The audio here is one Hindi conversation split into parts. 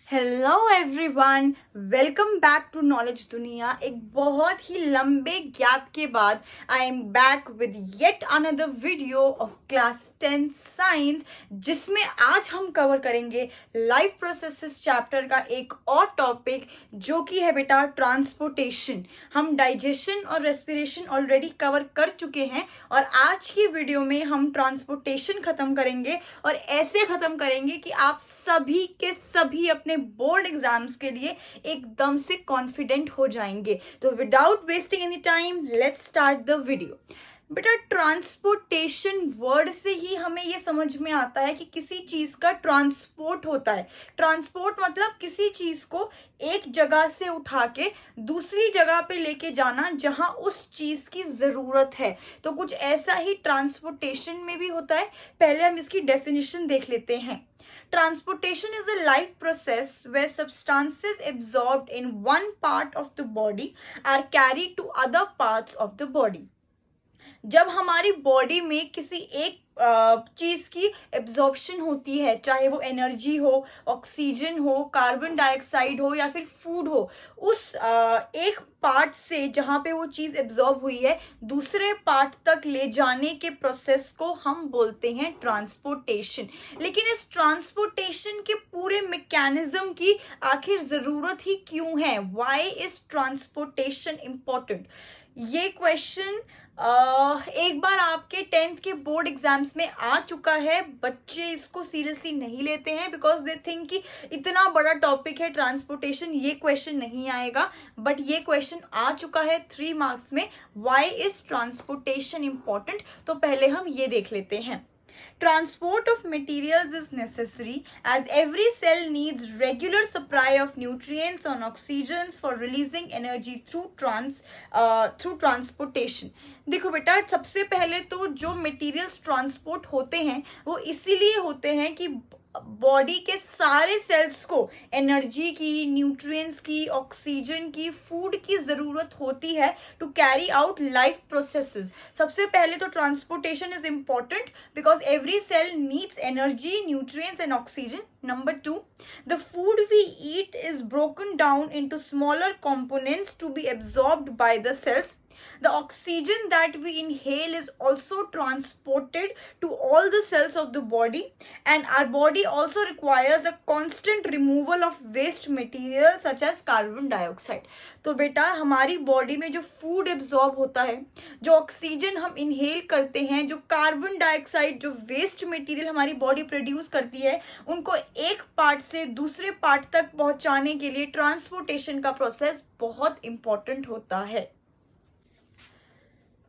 Hello everyone, welcome back to knowledge दुनिया। एक बहुत ही लंबे गैप के बाद I am back with yet another video of class 10 science, जिसमें आज हम कवर करेंगे लाइफ प्रोसेसेस चैप्टर का एक और टॉपिक जो कि है बेटा ट्रांसपोर्टेशन। हम डाइजेशन और रेस्पिरेशन ऑलरेडी कवर कर चुके हैं और आज की वीडियो में हम ट्रांसपोर्टेशन खत्म करेंगे और ऐसे खत्म करेंगे कि आप सभी के सभी अपने बोर्ड एग्जाम्स के लिए एकदम से कॉन्फिडेंट हो जाएंगे। तो without wasting any time let's start the video. बेटा ट्रांसपोर्टेशन वर्ड से ही हमें ये समझ में आता है कि किसी चीज का ट्रांसपोर्ट होता है। ट्रांसपोर्ट मतलब किसी चीज को एक जगह से उठा के दूसरी जगह पे लेके जाना जहां उस चीज की जरूरत है। तो कुछ ऐसा ही ट्रांसपोर्टेशन में भी होता है। पहले हम इसकी डेफिनेशन देख लेते हैं। Transportation is a life process where substances absorbed in one part of the body are carried to other parts of the body. जब हमारी बॉडी में किसी एक चीज की एब्जॉर्प्शन होती है, चाहे वो एनर्जी हो, ऑक्सीजन हो, कार्बन डाइऑक्साइड हो या फिर फूड हो, उस एक पार्ट से जहां पे वो चीज एब्जॉर्ब हुई है दूसरे पार्ट तक ले जाने के प्रोसेस को हम बोलते हैं ट्रांसपोर्टेशन। लेकिन इस ट्रांसपोर्टेशन के पूरे मैकेनिज्म की आखिर जरूरत ही क्यों है? Why is transportation important? ये क्वेश्चन एक बार आपके 10th के बोर्ड एग्जाम्स में आ चुका है। बच्चे इसको सीरियसली नहीं लेते हैं बिकॉज दे थिंक कि इतना बड़ा टॉपिक है ट्रांसपोर्टेशन, ये क्वेश्चन नहीं आएगा। बट ये क्वेश्चन आ चुका है 3 मार्क्स में। Why is transportation important? तो पहले हम ये देख लेते हैं। Transport of materials is necessary as every cell needs regular supply of nutrients and oxygens for releasing energy through transportation. देखो बेटा, सबसे पहले तो जो मटेरियल्स ट्रांसपोर्ट होते हैं वो इसीलिए होते हैं कि बॉडी के सारे सेल्स को एनर्जी की, न्यूट्रिएंट्स की, ऑक्सीजन की, फूड की जरूरत होती है to carry out life processes. सबसे पहले तो transportation is important because every cell needs energy, nutrients and oxygen. Number 2, the food we eat is broken down into smaller components to be absorbed by the cells. The oxygen that we inhale is also transported to all the cells of the body, and our body also requires a constant removal of waste material such as carbon dioxide. तो बेटा हमारी बॉडी में जो फूड एब्जॉर्ब होता है, जो ऑक्सीजन हम इनहेल करते हैं, जो कार्बन डाइऑक्साइड, जो वेस्ट मटेरियल हमारी बॉडी प्रोड्यूस करती है, उनको एक पार्ट से दूसरे पार्ट तक पहुंचाने के लिए ट्रांसपोर्टेशन का प्रोसेस बहुत इंपॉर्टेंट होता है।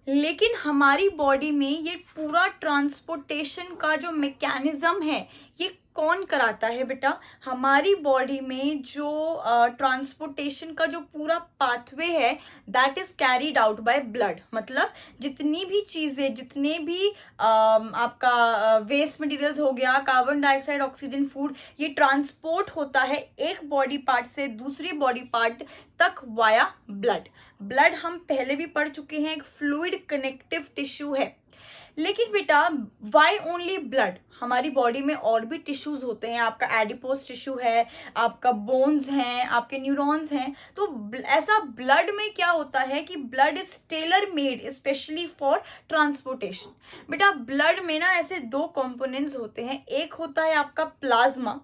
लेकिन हमारी बॉडी में ये पूरा ट्रांसपोर्टेशन का जो मैकेनिज्म है ये कौन कराता है बेटा? हमारी बॉडी में जो ट्रांसपोर्टेशन का जो पूरा पाथवे है that is carried out by blood. मतलब जितनी भी चीजें, जितने भी आपका वेस्ट मटेरियल्स हो गया, कार्बन डाइऑक्साइड, ऑक्सीजन, फूड, ये ट्रांसपोर्ट होता है एक बॉडी पार्ट से दूसरी बॉडी पार्ट तक वाया ब्लड। ब्लड हम पहले भी पढ़ चुके हैं, एक फ्लूइड कनेक्टिव टिश्यू है। लेकिन बेटा वाई ओनली ब्लड? हमारी बॉडी में और भी टिश्यूज होते हैं। आपका एडिपोज टिश्यू है, आपका बोन्स हैं, आपके न्यूरॉन्स हैं। तो ऐसा ब्लड में क्या होता है कि blood is tailor made specially for transportation. बेटा ब्लड में ना ऐसे 2 कंपोनेंट्स होते हैं। एक होता है आपका प्लाज्मा।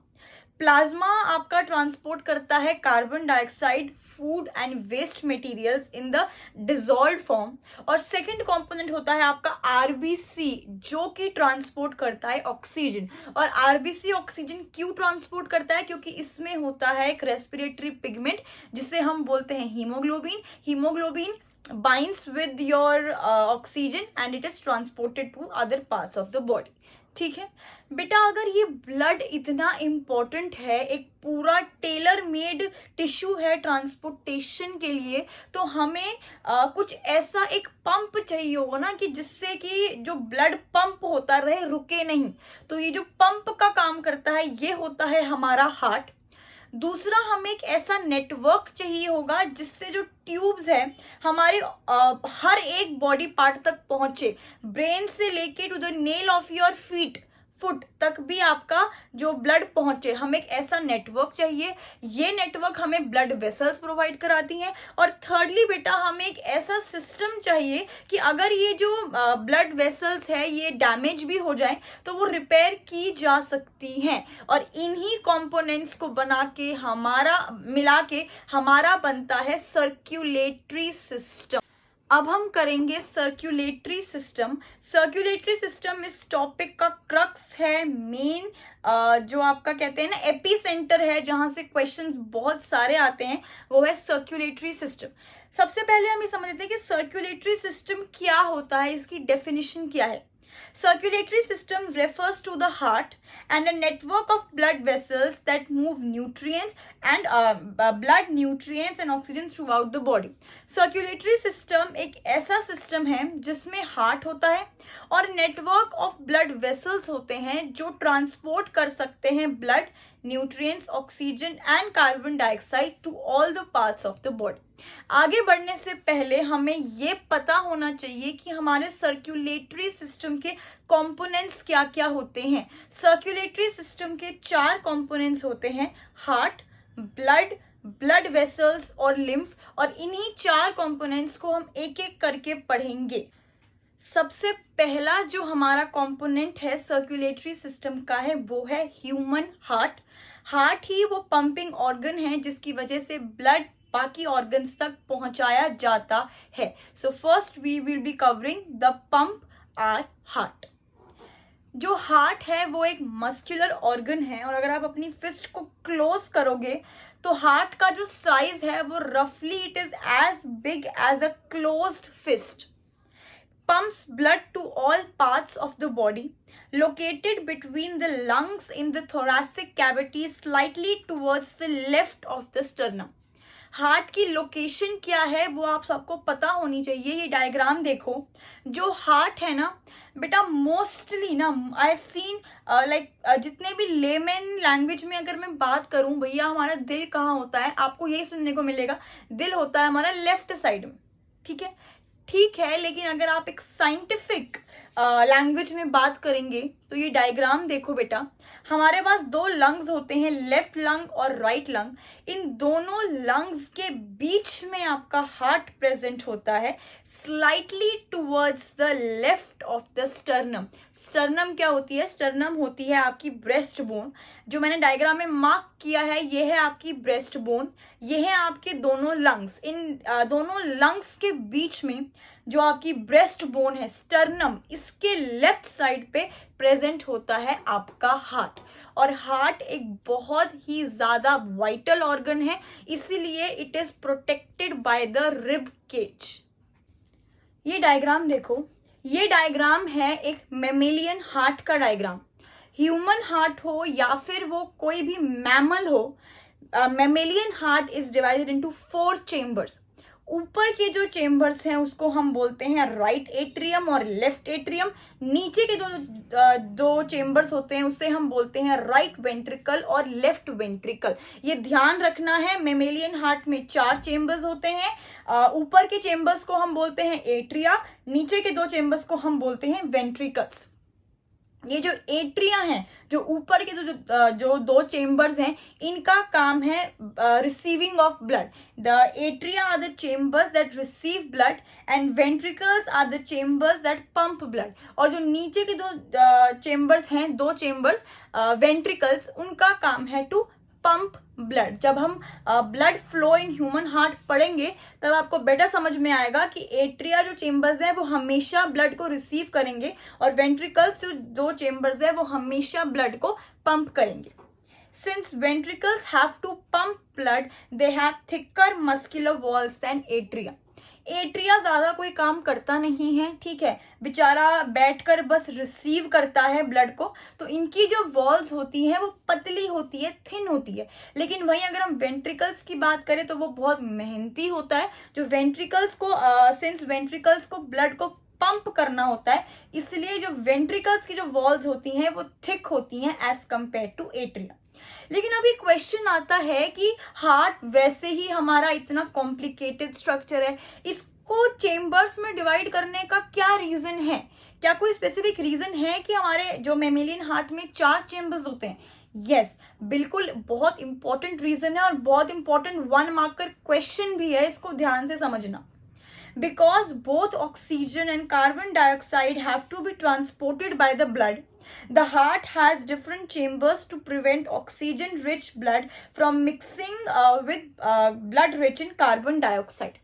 प्लाज्मा आपका ट्रांसपोर्ट करता है carbon dioxide, food and waste materials in the dissolved form. और सेकंड कंपोनेंट होता है आपका आरबीसी, जो कि ट्रांसपोर्ट करता है ऑक्सीजन। और आरबीसी ऑक्सीजन क्यों ट्रांसपोर्ट करता है? क्योंकि इसमें होता है एक रेस्पिरेटरी पिगमेंट जिसे हम बोलते हैं haemoglobin. Haemoglobin binds with your oxygen and it is transported to other parts of the body. ठीक है बेटा, अगर ये ब्लड इतना इम्पोर्टेंट है, एक पूरा टेलर मेड टिश्यू है ट्रांसपोर्टेशन के लिए, तो हमें कुछ ऐसा एक पंप चाहिए होगा ना कि जिससे कि जो ब्लड पंप होता रहे, रुके नहीं। तो ये जो पंप का काम करता है ये होता है हमारा हार्ट। दूसरा, हमें एक ऐसा नेटवर्क चाहिए होगा जिससे जो ट्यूब्स है हमारे हर एक बॉडी पार्ट तक पहुंचे, ब्रेन से लेके to the nail of your feet. Foot तक भी आपका जो ब्लड पहुंचे, हमें एक ऐसा नेटवर्क चाहिए। ये नेटवर्क हमें ब्लड वेसल्स प्रोवाइड कराती हैं। और थर्डली बेटा, हमें एक ऐसा सिस्टम चाहिए कि अगर ये जो ब्लड वेसल्स है ये डैमेज भी हो जाए तो वो रिपेयर की जा सकती हैं। और इन्हीं कंपोनेंट्स को बना के मिला के हमारा बनता है सर्कुलेटरी सिस्टम। अब हम करेंगे सर्कुलेटरी सिस्टम। सर्कुलेटरी सिस्टम इस टॉपिक का क्रक्स है, मेन जो आपका कहते हैं ना एपी सेंटर है, जहां से क्वेश्चंस बहुत सारे आते हैं, वो है सर्कुलेटरी सिस्टम। सबसे पहले हम ये समझ लेते हैं कि सर्कुलेटरी सिस्टम क्या होता है, इसकी डेफिनेशन क्या है। Circulatory system refers to the heart and a network of blood vessels that move blood nutrients and oxygen throughout the body. Circulatory system एक ऐसा सिस्टम है जिसमें हार्ट होता है और नेटवर्क ऑफ ब्लड वेसल्स होते हैं जो ट्रांसपोर्ट कर सकते हैं blood, nutrients, oxygen and carbon dioxide to all the parts of the body. आगे बढ़ने से पहले हमें ये पता होना चाहिए कि हमारे सर्कुलेटरी सिस्टम के कंपोनेंट्स क्या क्या होते हैं। सर्कुलेटरी सिस्टम के 4 कंपोनेंट्स होते हैं, हार्ट, ब्लड वेसल्स और लिम्फ। और इन्हीं 4 कंपोनेंट्स को हम एक एक करके पढ़ेंगे। सबसे पहला जो हमारा कंपोनेंट है सर्कुलेटरी सिस्टम का है वो है ह्यूमन हार्ट। हार्ट ही वो पंपिंग ऑर्गन है जिसकी वजह से ब्लड बाकी ऑर्गन्स तक पहुंचाया जाता है। So first we will be covering the pump or heart. जो हार्ट है वो एक मस्कुलर ऑर्गन है और अगर आप अपनी फिस्ट को क्लोज करोगे तो हार्ट का जो साइज है वो रफली it is as big as a closed fist. Pumps blood to all parts of the body, located between the lungs in the thoracic cavity slightly towards the left of the sternum. Heart की लोकेशन क्या है वो आप सबको पता होनी चाहिए। ये डायग्राम देखो, जो हार्ट है ना बेटा, मोस्टली ना आई हैव सीन लाइक जितने भी लेमन लैंग्वेज में अगर मैं बात करूं, भैया हमारा दिल कहाँ होता है, आपको यही सुनने को मिलेगा, दिल होता है हमारा लेफ्ट साइड में। ठीक है, लेकिन अगर आप एक साइंटिफिक लैंग्वेज में बात करेंगे तो ये डायग्राम देखो बेटा, हमारे पास 2 लंग्स होते हैं, लेफ्ट लंग और राइट लंग। इन दोनों लंग्स के बीच में आपका हार्ट प्रेजेंट होता है, slightly towards the left of the sternum. Sternum क्या होती है? स्टर्नम होती है आपकी ब्रेस्ट बोन। जो मैंने डायग्राम में मार्क किया है ये है आपकी ब्रेस्ट बोन, ये है आपके दोनों लंग्स। इन दोनों लंग्स के बीच में जो आपकी ब्रेस्ट बोन है, स्टर्नम, इसके लेफ्ट साइड पे प्रेजेंट होता है आपका हार्ट। और हार्ट एक बहुत ही ज्यादा वाइटल ऑर्गन है, इसीलिए it is protected by the rib cage. ये डायग्राम देखो, ये डायग्राम है एक मेमेलियन हार्ट का डायग्राम। ह्यूमन हार्ट हो या फिर वो कोई भी मैमल हो, mammalian heart is divided into 4 chambers. ऊपर के जो चेम्बर्स हैं उसको हम बोलते हैं राइट एट्रियम और लेफ्ट एट्रियम। नीचे के दो चेम्बर्स होते हैं उससे हम बोलते हैं राइट वेंट्रिकल और लेफ्ट वेंट्रिकल। ये ध्यान रखना है, मेमेलियन हार्ट में 4 चेम्बर्स होते हैं। ऊपर के चेम्बर्स को हम बोलते हैं एट्रिया, नीचे के 2 चेम्बर्स को हम बोलते हैं वेंट्रिकल्स। ये जो एट्रिया हैं, जो ऊपर के जो 2 चेम्बर्स हैं, इनका काम है receiving of blood. The atria are the chambers that receive blood and ventricles are the chambers that pump blood. और जो नीचे के 2 चेम्बर्स हैं, 2 चेम्बर्स वेंट्रिकल्स, उनका काम है टू पंप ब्लड। जब हम blood flow in human heart पढ़ेंगे तब आपको बेटर समझ में आएगा कि एट्रिया जो चेम्बर्स है वो हमेशा ब्लड को रिसीव करेंगे और वेंट्रिकल्स जो 2 चेम्बर्स है वो हमेशा ब्लड को पंप करेंगे। Since ventricles have to pump blood, they have thicker muscular walls than atria. Atria ज्यादा कोई काम करता नहीं है, ठीक है, बेचारा बैठकर बस रिसीव करता है ब्लड को, तो इनकी जो वॉल्स होती हैं वो पतली होती है, थिन होती है। लेकिन वहीं अगर हम वेंट्रिकल्स की बात करें तो वो बहुत मेहनती होता है। जो वेंट्रिकल्स को सिंस वेंट्रिकल्स को ब्लड को पंप करना होता है, इसलिए जो वेंट्रिकल्स की जो वॉल्स होती हैं वो थिक होती हैं एज कंपेयर टू एट्रिया। लेकिन अभी क्वेश्चन आता है कि हार्ट वैसे ही हमारा इतना कॉम्प्लिकेटेड स्ट्रक्चर है, इसको चेम्बर्स में डिवाइड करने का क्या रीजन है? क्या कोई स्पेसिफिक रीजन है कि हमारे जो मेमेलियन हार्ट में 4 चेम्बर्स होते हैं? यस, बिल्कुल, बहुत इंपॉर्टेंट रीजन है और बहुत इंपॉर्टेंट 1 मार्कर क्वेश्चन भी है, इसको ध्यान से समझना. Because both oxygen and carbon dioxide have to be transported by the blood, the heart has different chambers to prevent oxygen rich blood from mixing with blood rich in carbon dioxide.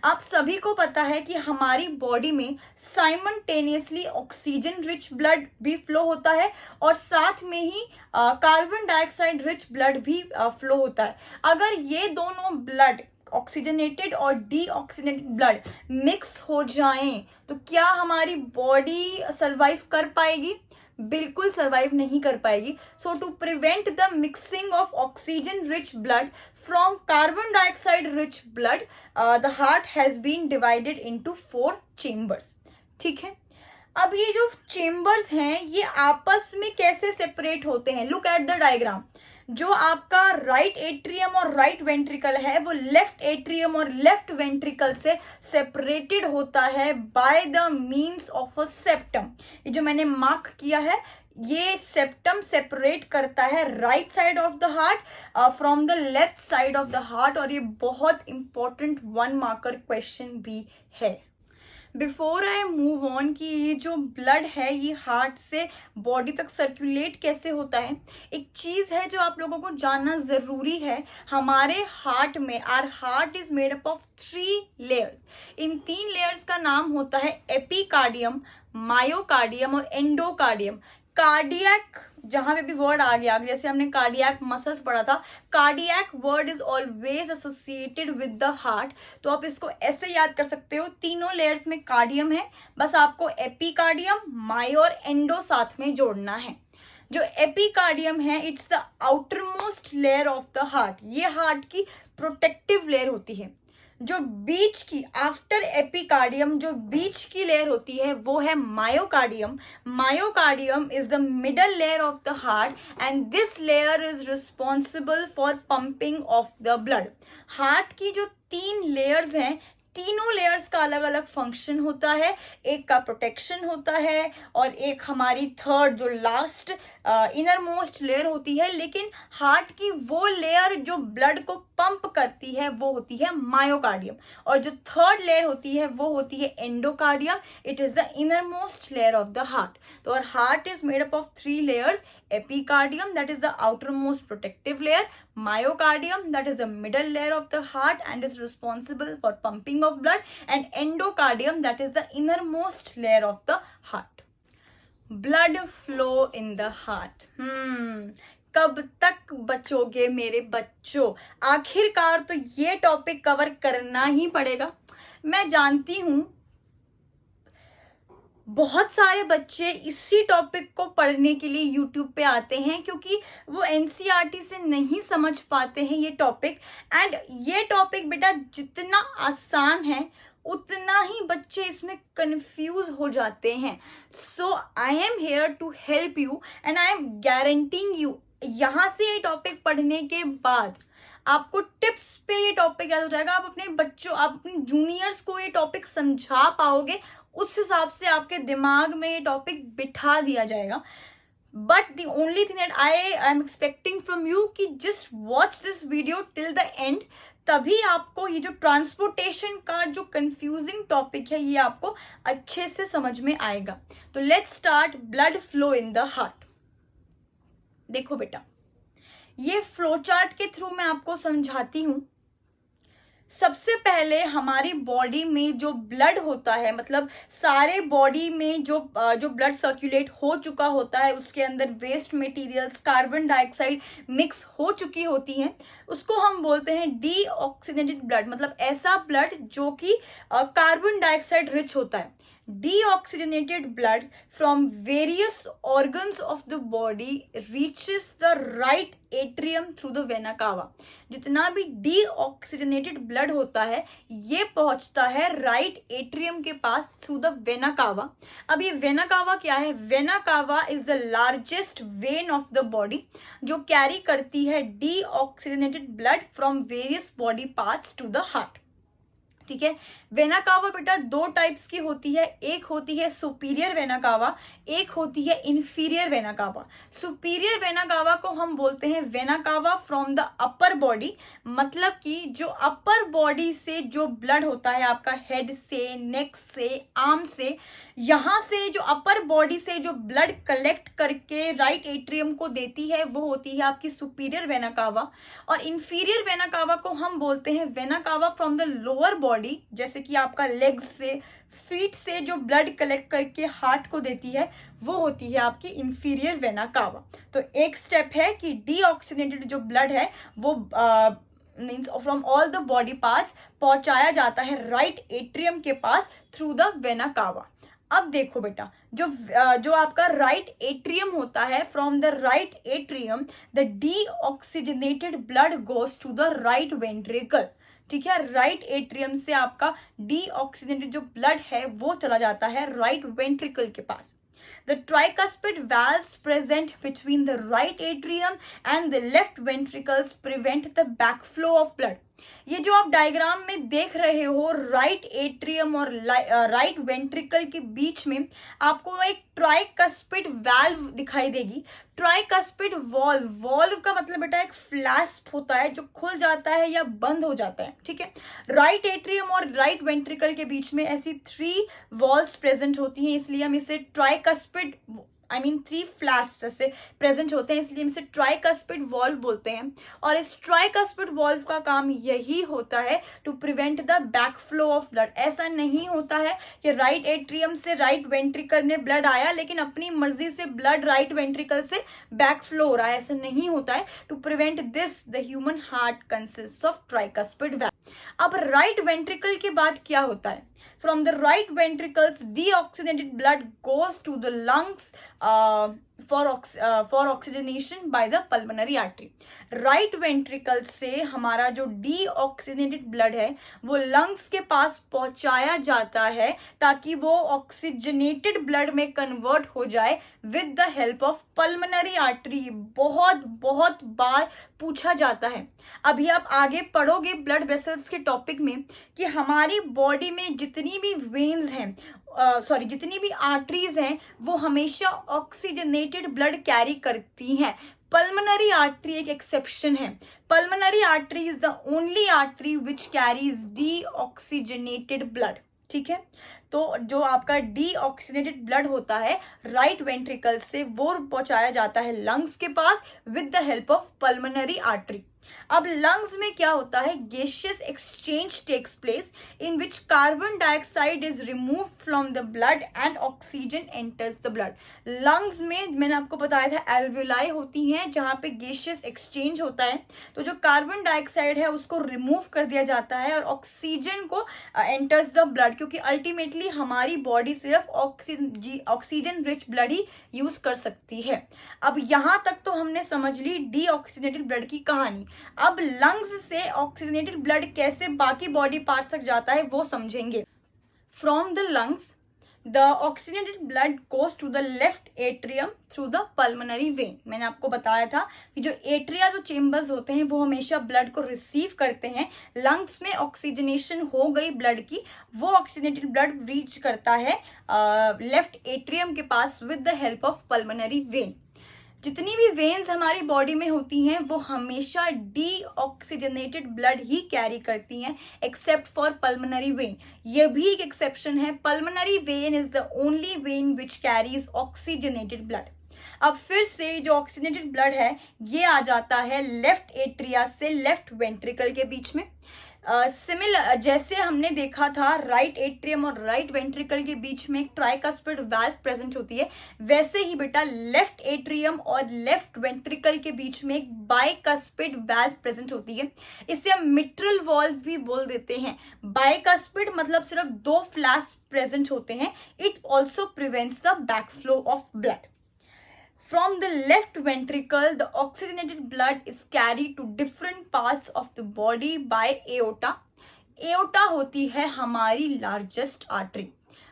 आप सभी को पता है कि हमारी बॉडी में साइमल्टेनियसली ऑक्सीजन रिच ब्लड भी फ्लो होता है और साथ में ही कार्बन डाइऑक्साइड रिच ब्लड भी फ्लो होता है. अगर ये दोनों ब्लड ऑक्सीजनेटेड और डीऑक्सीजनेटेड ब्लड मिक्स हो जाएं तो क्या हमारी बॉडी सरवाइव कर पाएगी? बिल्कुल सरवाइव नहीं कर पाएगी. So to prevent the mixing of oxygen rich blood from carbon dioxide rich blood, the heart has been divided into 4 chambers. ठीक है, अब ये जो चेम्बर्स हैं ये आपस में कैसे सेपरेट होते हैं? Look at the diagram. जो आपका राइट एट्रियम और राइट वेंट्रिकल है वो लेफ्ट एट्रियम और लेफ्ट वेंट्रिकल से सेपरेटेड होता है by the means of a septum. ये जो मैंने मार्क किया है ये सेप्टम सेपरेट करता है right side of the heart from the left side of the heart, और ये बहुत इंपॉर्टेंट 1 मार्कर क्वेश्चन भी है. बिफोर आई मूव ऑन कि ये जो ब्लड है ये हार्ट से बॉडी तक सर्कुलेट कैसे होता है, एक चीज है जो आप लोगों को जानना जरूरी है. हमारे हार्ट में our heart is made up of 3 layers. इन 3 लेयर्स का नाम होता है एपिकार्डियम, मायोकार्डियम और एंडोकार्डियम. कार्डियक जहां पे भी वर्ड आ गया, जैसे हमने कार्डियक मसल्स पढ़ा था, cardiac word is always associated with the heart. तो आप इसको ऐसे याद कर सकते हो, तीनों लेयर्स में कार्डियम है, बस आपको एपिकार्डियम, मायो और एंडो साथ में जोड़ना है. जो एपिकार्डियम है it's the outer most layer of the heart. ये हार्ट की प्रोटेक्टिव लेयर होती है. जो बीच की आफ्टर एपिकार्डियम जो बीच की लेयर होती है वो है myocardium. Myocardium is the middle layer of the heart and this layer is responsible for pumping of the blood. Heart की जो 3 लेयर्स हैं, तीनों लेयर्स का अलग अलग फंक्शन होता है. एक का प्रोटेक्शन होता है और एक हमारी थर्ड जो लास्ट इनर मोस्ट लेयर होती है. लेकिन हार्ट की वो लेयर जो ब्लड को पंप करती है वो होती है मायोकार्डियम, और जो थर्ड लेयर होती है वो होती है endocardium. It is the inner most layer of the heart. तो और heart is made up of 3 layers. Epicardium, that is the outermost protective layer. Myocardium, that is the middle layer of the heart and is responsible for pumping of blood. And endocardium, that is the innermost layer of the heart. Blood flow in the heart. कब तक बचोगे मेरे बच्चों? आखिरकार तो ये टॉपिक कवर करना ही पड़ेगा. मैं जानती हूं बहुत सारे बच्चे इसी टॉपिक को पढ़ने के लिए YouTube पे आते हैं क्योंकि वो NCERT से नहीं समझ पाते हैं ये टॉपिक. एंड ये टॉपिक बेटा जितना आसान है उतना ही बच्चे इसमें कंफ्यूज हो जाते हैं. So I am here to help you and I am guaranteeing you, यहाँ से ये टॉपिक पढ़ने के बाद आपको टिप्स पे ये टॉपिक याद हो जाएगा. आप अपने बच्चों, आप अपने जूनियर्स को ये टॉपिक समझा पाओगे, उस हिसाब से आपके दिमाग में ये टॉपिक बिठा दिया जाएगा. But the only thing that I am expecting from you कि just watch this video till the end, तभी आपको ये जो ट्रांसपोर्टेशन का जो कंफ्यूजिंग टॉपिक है ये आपको अच्छे से समझ में आएगा. तो let's start blood flow in the heart. देखो बेटा, ये फ्लो चार्ट के थ्रू मैं आपको समझाती हूं. सबसे पहले हमारी बॉडी में जो ब्लड होता है, मतलब सारे बॉडी में जो ब्लड सर्कुलेट हो चुका होता है, उसके अंदर waste materials, carbon dioxide mix हो चुकी होती हैं, उसको हम बोलते हैं डीऑक्सीजनेटेड ब्लड. मतलब ऐसा ब्लड जो कि कार्बन डाइऑक्साइड रिच होता है. Deoxygenated blood from various organs of the body reaches the right atrium through the vena cava. जितना भी deoxygenated blood होता है ये पहुंचता है right atrium के पास through the vena cava. अब ये vena cava क्या है? Vena cava is the largest vein of the body जो carry करती है deoxygenated blood from various body parts to the heart. ठीक है। वेना कावा बेटा दो टाइप्स की होती है, एक होती है सुपीरियर वेना कावा, एक होती है inferior vena cava. Superior vena cava को हम बोलते हैं vena cava from the upper body, मतलब कि जो अपर बॉडी से जो ब्लड होता है आपका हेड से, नेक से, आर्म से, यहाँ से जो अपर बॉडी से जो ब्लड कलेक्ट करके राइट एट्रियम को देती है वो होती है आपकी सुपीरियर वेना कावा। और इंफीरियर वेना कावा को हम बोलते हैं vena cava from the lower body, जैसे कि आपका लेग्स से, फीट से जो ब्लड कलेक्ट करके हार्ट को देती है वो होती है आपकी इंफीरियर वेना कावा। तो एक स्टेप है कि डीऑक्सीजनेटेड जो ब्लड है वो means from all the body parts पहुंचाया जाता है राइट एट्रियम के pass through the vena cava. अब देखो बेटा, जो आपका राइट एट्रियम होता है, from the right atrium the deoxygenated blood goes to the right ventricle. ठीक है, राइट एट्रियम से आपका डीऑक्सीजनेटेड जो ब्लड है वो चला जाता है राइट वेंट्रिकल के पास। The tricuspid valves present between the right atrium and the left ventricles prevent the backflow of blood. ये जो आप डायग्राम में देख रहे हो, राइट एट्रियम और राइट वेंट्रिकल के बीच में आपको एक ट्राइकस्पिड वाल्व दिखाई देगी। ट्राइकस्पिड वॉल्व, वॉल्व का मतलब बेटा एक फ्लैस्प होता है जो खुल जाता है या बंद हो जाता है। ठीक है, राइट एट्रियम और राइट वेंट्रिकल के बीच में ऐसी 3 वॉल्व्स प्रेजेंट होती हैं, इसलिए हम इसे ट्राइकस्पिड थ्री फ्लैप्स जैसे प्रेजेंट होते हैं, इसलिए हम इसे ट्राइकस्पिड वॉल्व बोलते हैं। और इस ट्राइकस्पिड वॉल्व का काम यही होता है to prevent the backflow of blood. ऐसा नहीं होता है कि राइट एट्रियम से राइट वेंट्रिकल में ब्लड आया लेकिन अपनी मर्जी से ब्लड राइट वेंट्रिकल से बैकफ्लो हो रहा है, ऐसा नहीं होता है। To prevent this the human heart consist of tricuspid valve. अब राइट वेंट्रिकल के बाद क्या होता है? From the right ventricles, deoxygenated blood goes to the lungs for oxygenation by the pulmonary artery. Right ventricle से हमारा जो डीऑक्सीजनेटेड ब्लड है वो लंग्स के पास पहुंचाया जाता है ताकि वो ऑक्सीजनेटेड ब्लड में कन्वर्ट हो जाए with the help of pulmonary artery. बहुत बहुत बार पूछा जाता है। अभी आप आगे पढ़ोगे ब्लड वेसल्स के टॉपिक में कि हमारी बॉडी में जितनी भी वेन्स हैं, जितनी भी आर्टरीज हैं वो हमेशा ऑक्सीजनेटेड ब्लड कैरी करती हैं। पल्मोनरी आर्टरी एक एक्सेप्शन है। Pulmonary artery is the only artery which carries deoxygenated blood. ठीक है, तो जो आपका डीऑक्सीजनेटेड ब्लड होता है राइट वेंट्रिकल से वो पहुंचाया जाता है लंग्स के पास with the help of pulmonary artery. अब लंग्स में क्या होता है? Gaseous exchange takes place in which carbon dioxide is removed from the blood and oxygen enters the blood. Lungs में मैंने आपको बताया था एल्वियोलाई होती हैं जहां पे गैसियस एक्सचेंज होता है, तो जो कार्बन डाइऑक्साइड है उसको रिमूव कर दिया जाता है और ऑक्सीजन को एंटर्स द ब्लड, क्योंकि अल्टीमेटली हमारी बॉडी सिर्फ ऑक्सीजन रिच ब्लड ही यूज कर सकती है। अब यहां तक तो हमने समझ ली डीऑक्सीजनेटेड ब्लड की कहानी। अब लंग्स से ऑक्सीजनेटेड ब्लड कैसे बाकी बॉडी पार्ट्स तक जाता है वो समझेंगे। From the lungs the oxygenated blood goes to the left atrium through the pulmonary vein. मैंने आपको बताया था कि जो एट्रिया जो चेम्बर्स होते हैं वो हमेशा ब्लड को रिसीव करते हैं। लंग्स में ऑक्सीजनेशन हो गई ब्लड की, वो ऑक्सीजनेटेड ब्लड रीच करता है लेफ्ट एट्रियम के पास with the help of pulmonary vein. जितनी भी वेन्स हमारी बॉडी में होती हैं वो हमेशा डीऑक्सीजनेटेड ब्लड ही कैरी करती हैं एक्सेप्ट फॉर पल्मोनरी वेन। ये भी एक एक्सेप्शन है। Pulmonary vein is the only when which carries oxygenated blood. अब फिर से जो ऑक्सीजनेटेड ब्लड है ये आ जाता है लेफ्ट एट्रिया से लेफ्ट वेंट्रिकल के बीच में। सिमिलर जैसे हमने देखा था राइट एट्रियम और राइट वेंट्रिकल के बीच में एक ट्राइकस्पिड वाल्व प्रेजेंट होती है, वैसे ही बेटा लेफ्ट एट्रियम और लेफ्ट वेंट्रिकल के बीच में एक बाइकस्पिड वाल्व प्रेजेंट होती है। इसे हम मिट्रल वाल्व भी बोल देते हैं। बाइकस्पिड मतलब सिर्फ 2 फ्लैप्स प्रेजेंट होते हैं। It also prevents the backflow of blood. From the left ventricle, the oxygenated blood is carried to different parts of the body by aorta. Aorta होती है हमारी largest artery।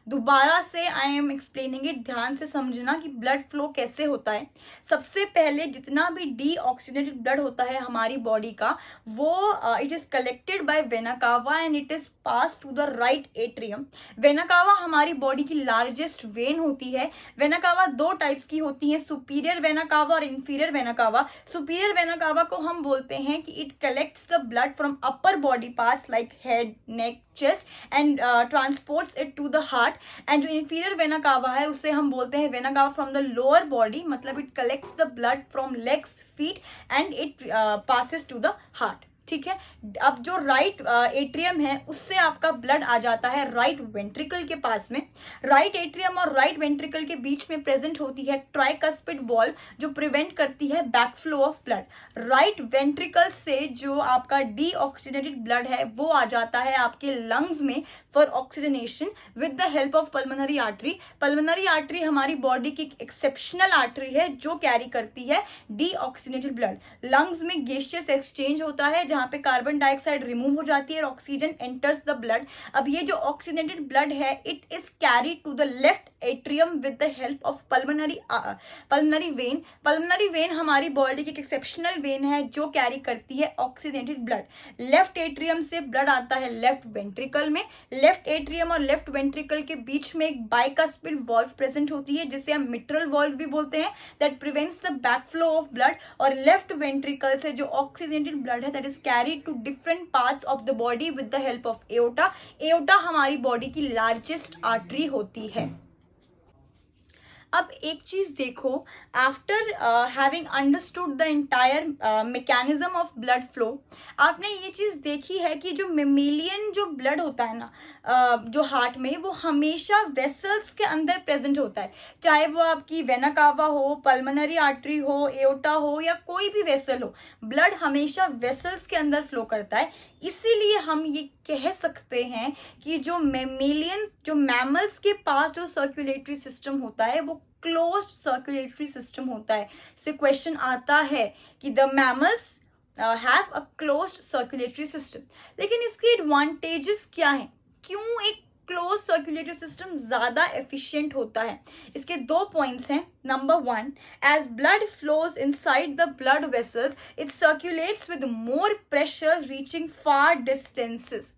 दोबारा से आई एम एक्सप्लेनिंग इट, ध्यान से समझना कि ब्लड फ्लो कैसे होता है। सबसे पहले जितना भी डीऑक्सीजनेटेड ब्लड होता है हमारी बॉडी का वो it is collected by vena cava and it is pass to the right atrium. Vena cava हमारी बॉडी की लार्जेस्ट वेन होती है। वेना कावा दो टाइप्स की होती है, सुपीरियर वेना कावा और inferior vena cava. Superior vena cava को हम बोलते हैं कि it collects the blood from upper body parts like head, neck, chest and transports it to the heart. And जो इंफीरियर वेना कावा है उसे हम बोलते हैं vena cava from the lower body, मतलब it collects the blood from legs, feet and it passes to the heart. ठीक है, अब जो राइट एट्रियम है उससे आपका ब्लड आ जाता है राइट वेंट्रिकल के पास में। राइट एट्रियम और राइट वेंट्रिकल के बीच में प्रेजेंट होती है ट्राइकस्पिड वॉल्व जो प्रिवेंट करती है backflow of blood. Right ventricle से जो आपका डीऑक्सीजनेटेड ब्लड है वो आ जाता है आपके लंग्स में for oxygenation with the help of pulmonary artery. Pulmonary artery हमारी बॉडी की एक्सेप्शनल आर्टरी है जो कैरी करती है डीऑक्सीजनेटेड ब्लड। लंग्स में गैसियस एक्सचेंज होता है जहां पे कार्बन डाइऑक्साइड रिमूव हो जाती है और ऑक्सीजन एंटर्स द ब्लड। अब ये जो ऑक्सीजनेटेड ब्लड है it is carry to the left atrium with the help of pulmonary vein. Pulmonary vein हमारी बॉडी की एक एक्सेप्शनल वेन है जो कैरी करती है ऑक्सीजनेटेड ब्लड। लेफ्ट एट्रियम से ब्लड आता है लेफ्ट वेंट्रिकल में। लेफ्ट एट्रियम और लेफ्ट वेंट्रिकल के बीच में एक बाइकस्पिड वॉल्व प्रेजेंट होती है जिसे हम मिट्रल वॉल्व भी बोलते हैं, that prevents the backflow of blood. और लेफ्ट वेंट्रिकल से जो ऑक्सीजनेटेड ब्लड है that is carried to different parts of the body with the help of aorta. Aorta हमारी बॉडी की लार्जेस्ट आर्टरी होती है। अब एक चीज देखो, after having understood the entire mechanism of blood flow, आपने ये चीज देखी है कि जो मेमेलियन जो ब्लड होता है ना जो हार्ट में, वो हमेशा वेसल्स के अंदर प्रेजेंट होता है। चाहे वो आपकी वेना कावा हो, पल्मोनरी आर्टरी हो, एओर्टा हो या कोई भी वेसल हो, ब्लड हमेशा वेसल्स के अंदर फ्लो करता है। इसीलिए हम ये कह सकते हैं कि जो मेमेलियन जो मैमल्स के पास जो सर्कुलेटरी सिस्टम होता है वो क्लोज्ड सर्कुलेटरी सिस्टम होता है। इससे क्वेश्चन आता है कि the mammals have a closed circulatory system. लेकिन इसके एडवांटेजेस क्या हैं? क्यों एक क्लोज सर्कुलेटरी सिस्टम ज्यादा एफिशिएंट होता है? इसके दो पॉइंट्स हैं। Number one, as blood flows inside the blood vessels it circulates with more pressure reaching far distances.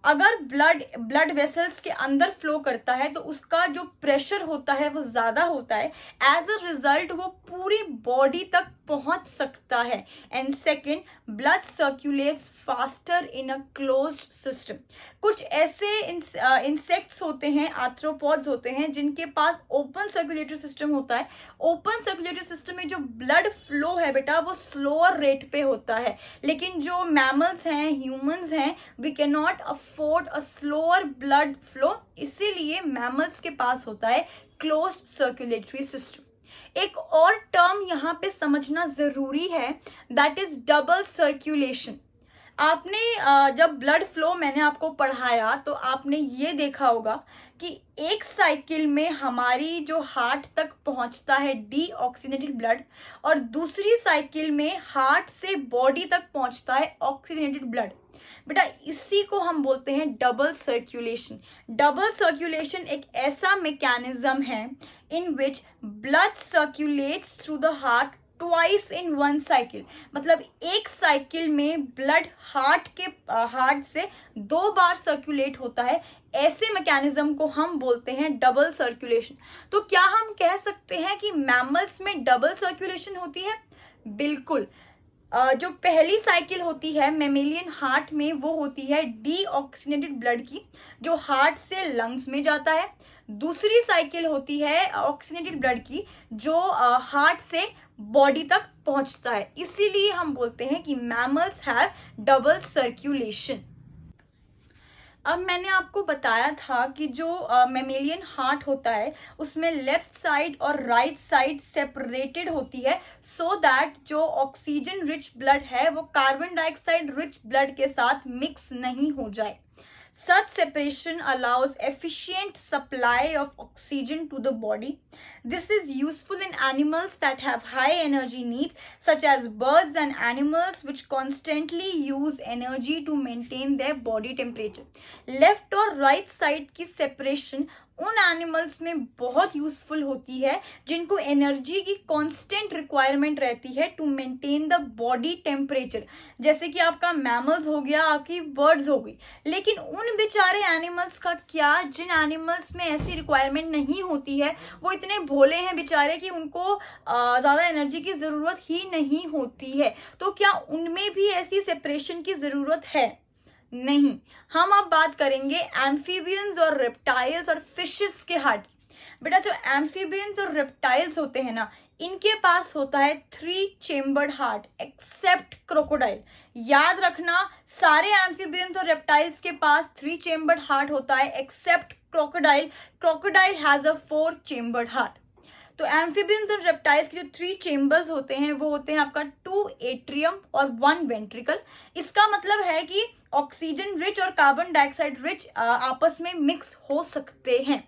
अगर ब्लड वेसल्स के अंदर फ्लो करता है तो उसका जो प्रेशर होता है वो ज्यादा होता है। एज अ रिजल्ट वो पूरी बॉडी तक पहुंच सकता है। And second, blood circulates faster in a closed system. कुछ ऐसे इंसेक्ट्स होते हैं, आर्थ्रोपॉड्स होते हैं, जिनके पास ओपन सर्कुलेटरी सिस्टम होता है। ओपन सर्कुलेटरी सिस्टम में जो ब्लड फ्लो है बेटा वो स्लोअर रेट पे होता है। लेकिन जो मैमल्स हैं, ह्यूमंस हैं, we can not afford a slower blood flow, इसीलिए मैमल्स के पास होता है क्लोज्ड सर्कुलेटरी सिस्टम। एक और टर्म यहाँ पे समझना जरूरी है, दैट इज डबल सर्कुलेशन। आपने जब ब्लड फ्लो मैंने आपको पढ़ाया तो आपने ये देखा होगा कि एक साइकिल में हमारी जो हार्ट तक पहुंचता है डीऑक्सीजनेटेड ब्लड और दूसरी साइकिल में हार्ट से बॉडी तक पहुंचता है ऑक्सीजनेटेड ब्लड। बेटा इसी को हम बोलते हैं डबल सर्कुलेशन। डबल सर्कुलेशन एक ऐसा मैकेनिज्म है in which blood circulates through the heart twice in one cycle. मतलब एक साइकिल में ब्लड हार्ट से दो बार सर्कुलेट होता है। ऐसे मैकेनिज्म को हम बोलते हैं डबल सर्कुलेशन। तो क्या हम कह सकते हैं कि मैमल्स में डबल सर्कुलेशन होती है? बिल्कुल। जो पहली साइकिल होती है मेमेलियन हार्ट में वो होती है डीऑक्सीजनेटेड ब्लड की, जो हार्ट से लंग्स में जाता है। दूसरी साइकिल होती है ऑक्सीजनेटेड ब्लड की, जो हार्ट से बॉडी तक पहुंचता है। इसीलिए हम बोलते हैं कि मैमल्स हैव डबल सर्कुलेशन। अब मैंने आपको बताया था कि जो मेमेलियन हार्ट होता है उसमें लेफ्ट साइड और राइट साइड सेपरेटेड होती है, सो दैट जो ऑक्सीजन रिच ब्लड है वो कार्बन डाइऑक्साइड रिच ब्लड के साथ मिक्स नहीं हो जाए। Such separation allows efficient supply of oxygen to the body. This is useful in animals that have high energy needs, such as birds and animals which constantly use energy to maintain their body temperature. Left और right side की separation उन एनिमल्स में बहुत यूजफुल होती है जिनको एनर्जी की कांस्टेंट रिक्वायरमेंट रहती है to maintain the body temperature, जैसे कि आपका मैमल्स हो गया, आपकी बर्ड्स हो गई। लेकिन उन बेचारे एनिमल्स का क्या जिन एनिमल्स में ऐसी रिक्वायरमेंट नहीं होती है, वो इतने भोले हैं बेचारे कि उनको ज़्यादा एनर्जी की ज़रूरत ही नहीं होती है, तो क्या उनमें भी ऐसी सेपरेशन की ज़रूरत है? नहीं। हम अब बात करेंगे एम्फीबियंस और रेप्टाइल्स और फिशेस के हार्ट। बेटा जो एम्फीबियंस और रेप्टाइल्स होते हैं ना, इनके पास होता है 3 चेम्बर्ड हार्ट एक्सेप्ट क्रोकोडाइल। याद रखना, सारे एम्फीबियंस और रेप्टाइल्स के पास 3 चेम्बर्ड हार्ट होता है except crocodile. Crocodile has a 4 chambered heart. तो एम्फीबियंस और रेप्टाइल्स के जो 3 चेम्बर्स होते हैं वो होते हैं आपका 2 एट्रियम और 1 वेंट्रिकल। इसका मतलब है कि ऑक्सीजन रिच और कार्बन डाइऑक्साइड रिच आपस में मिक्स हो सकते हैं।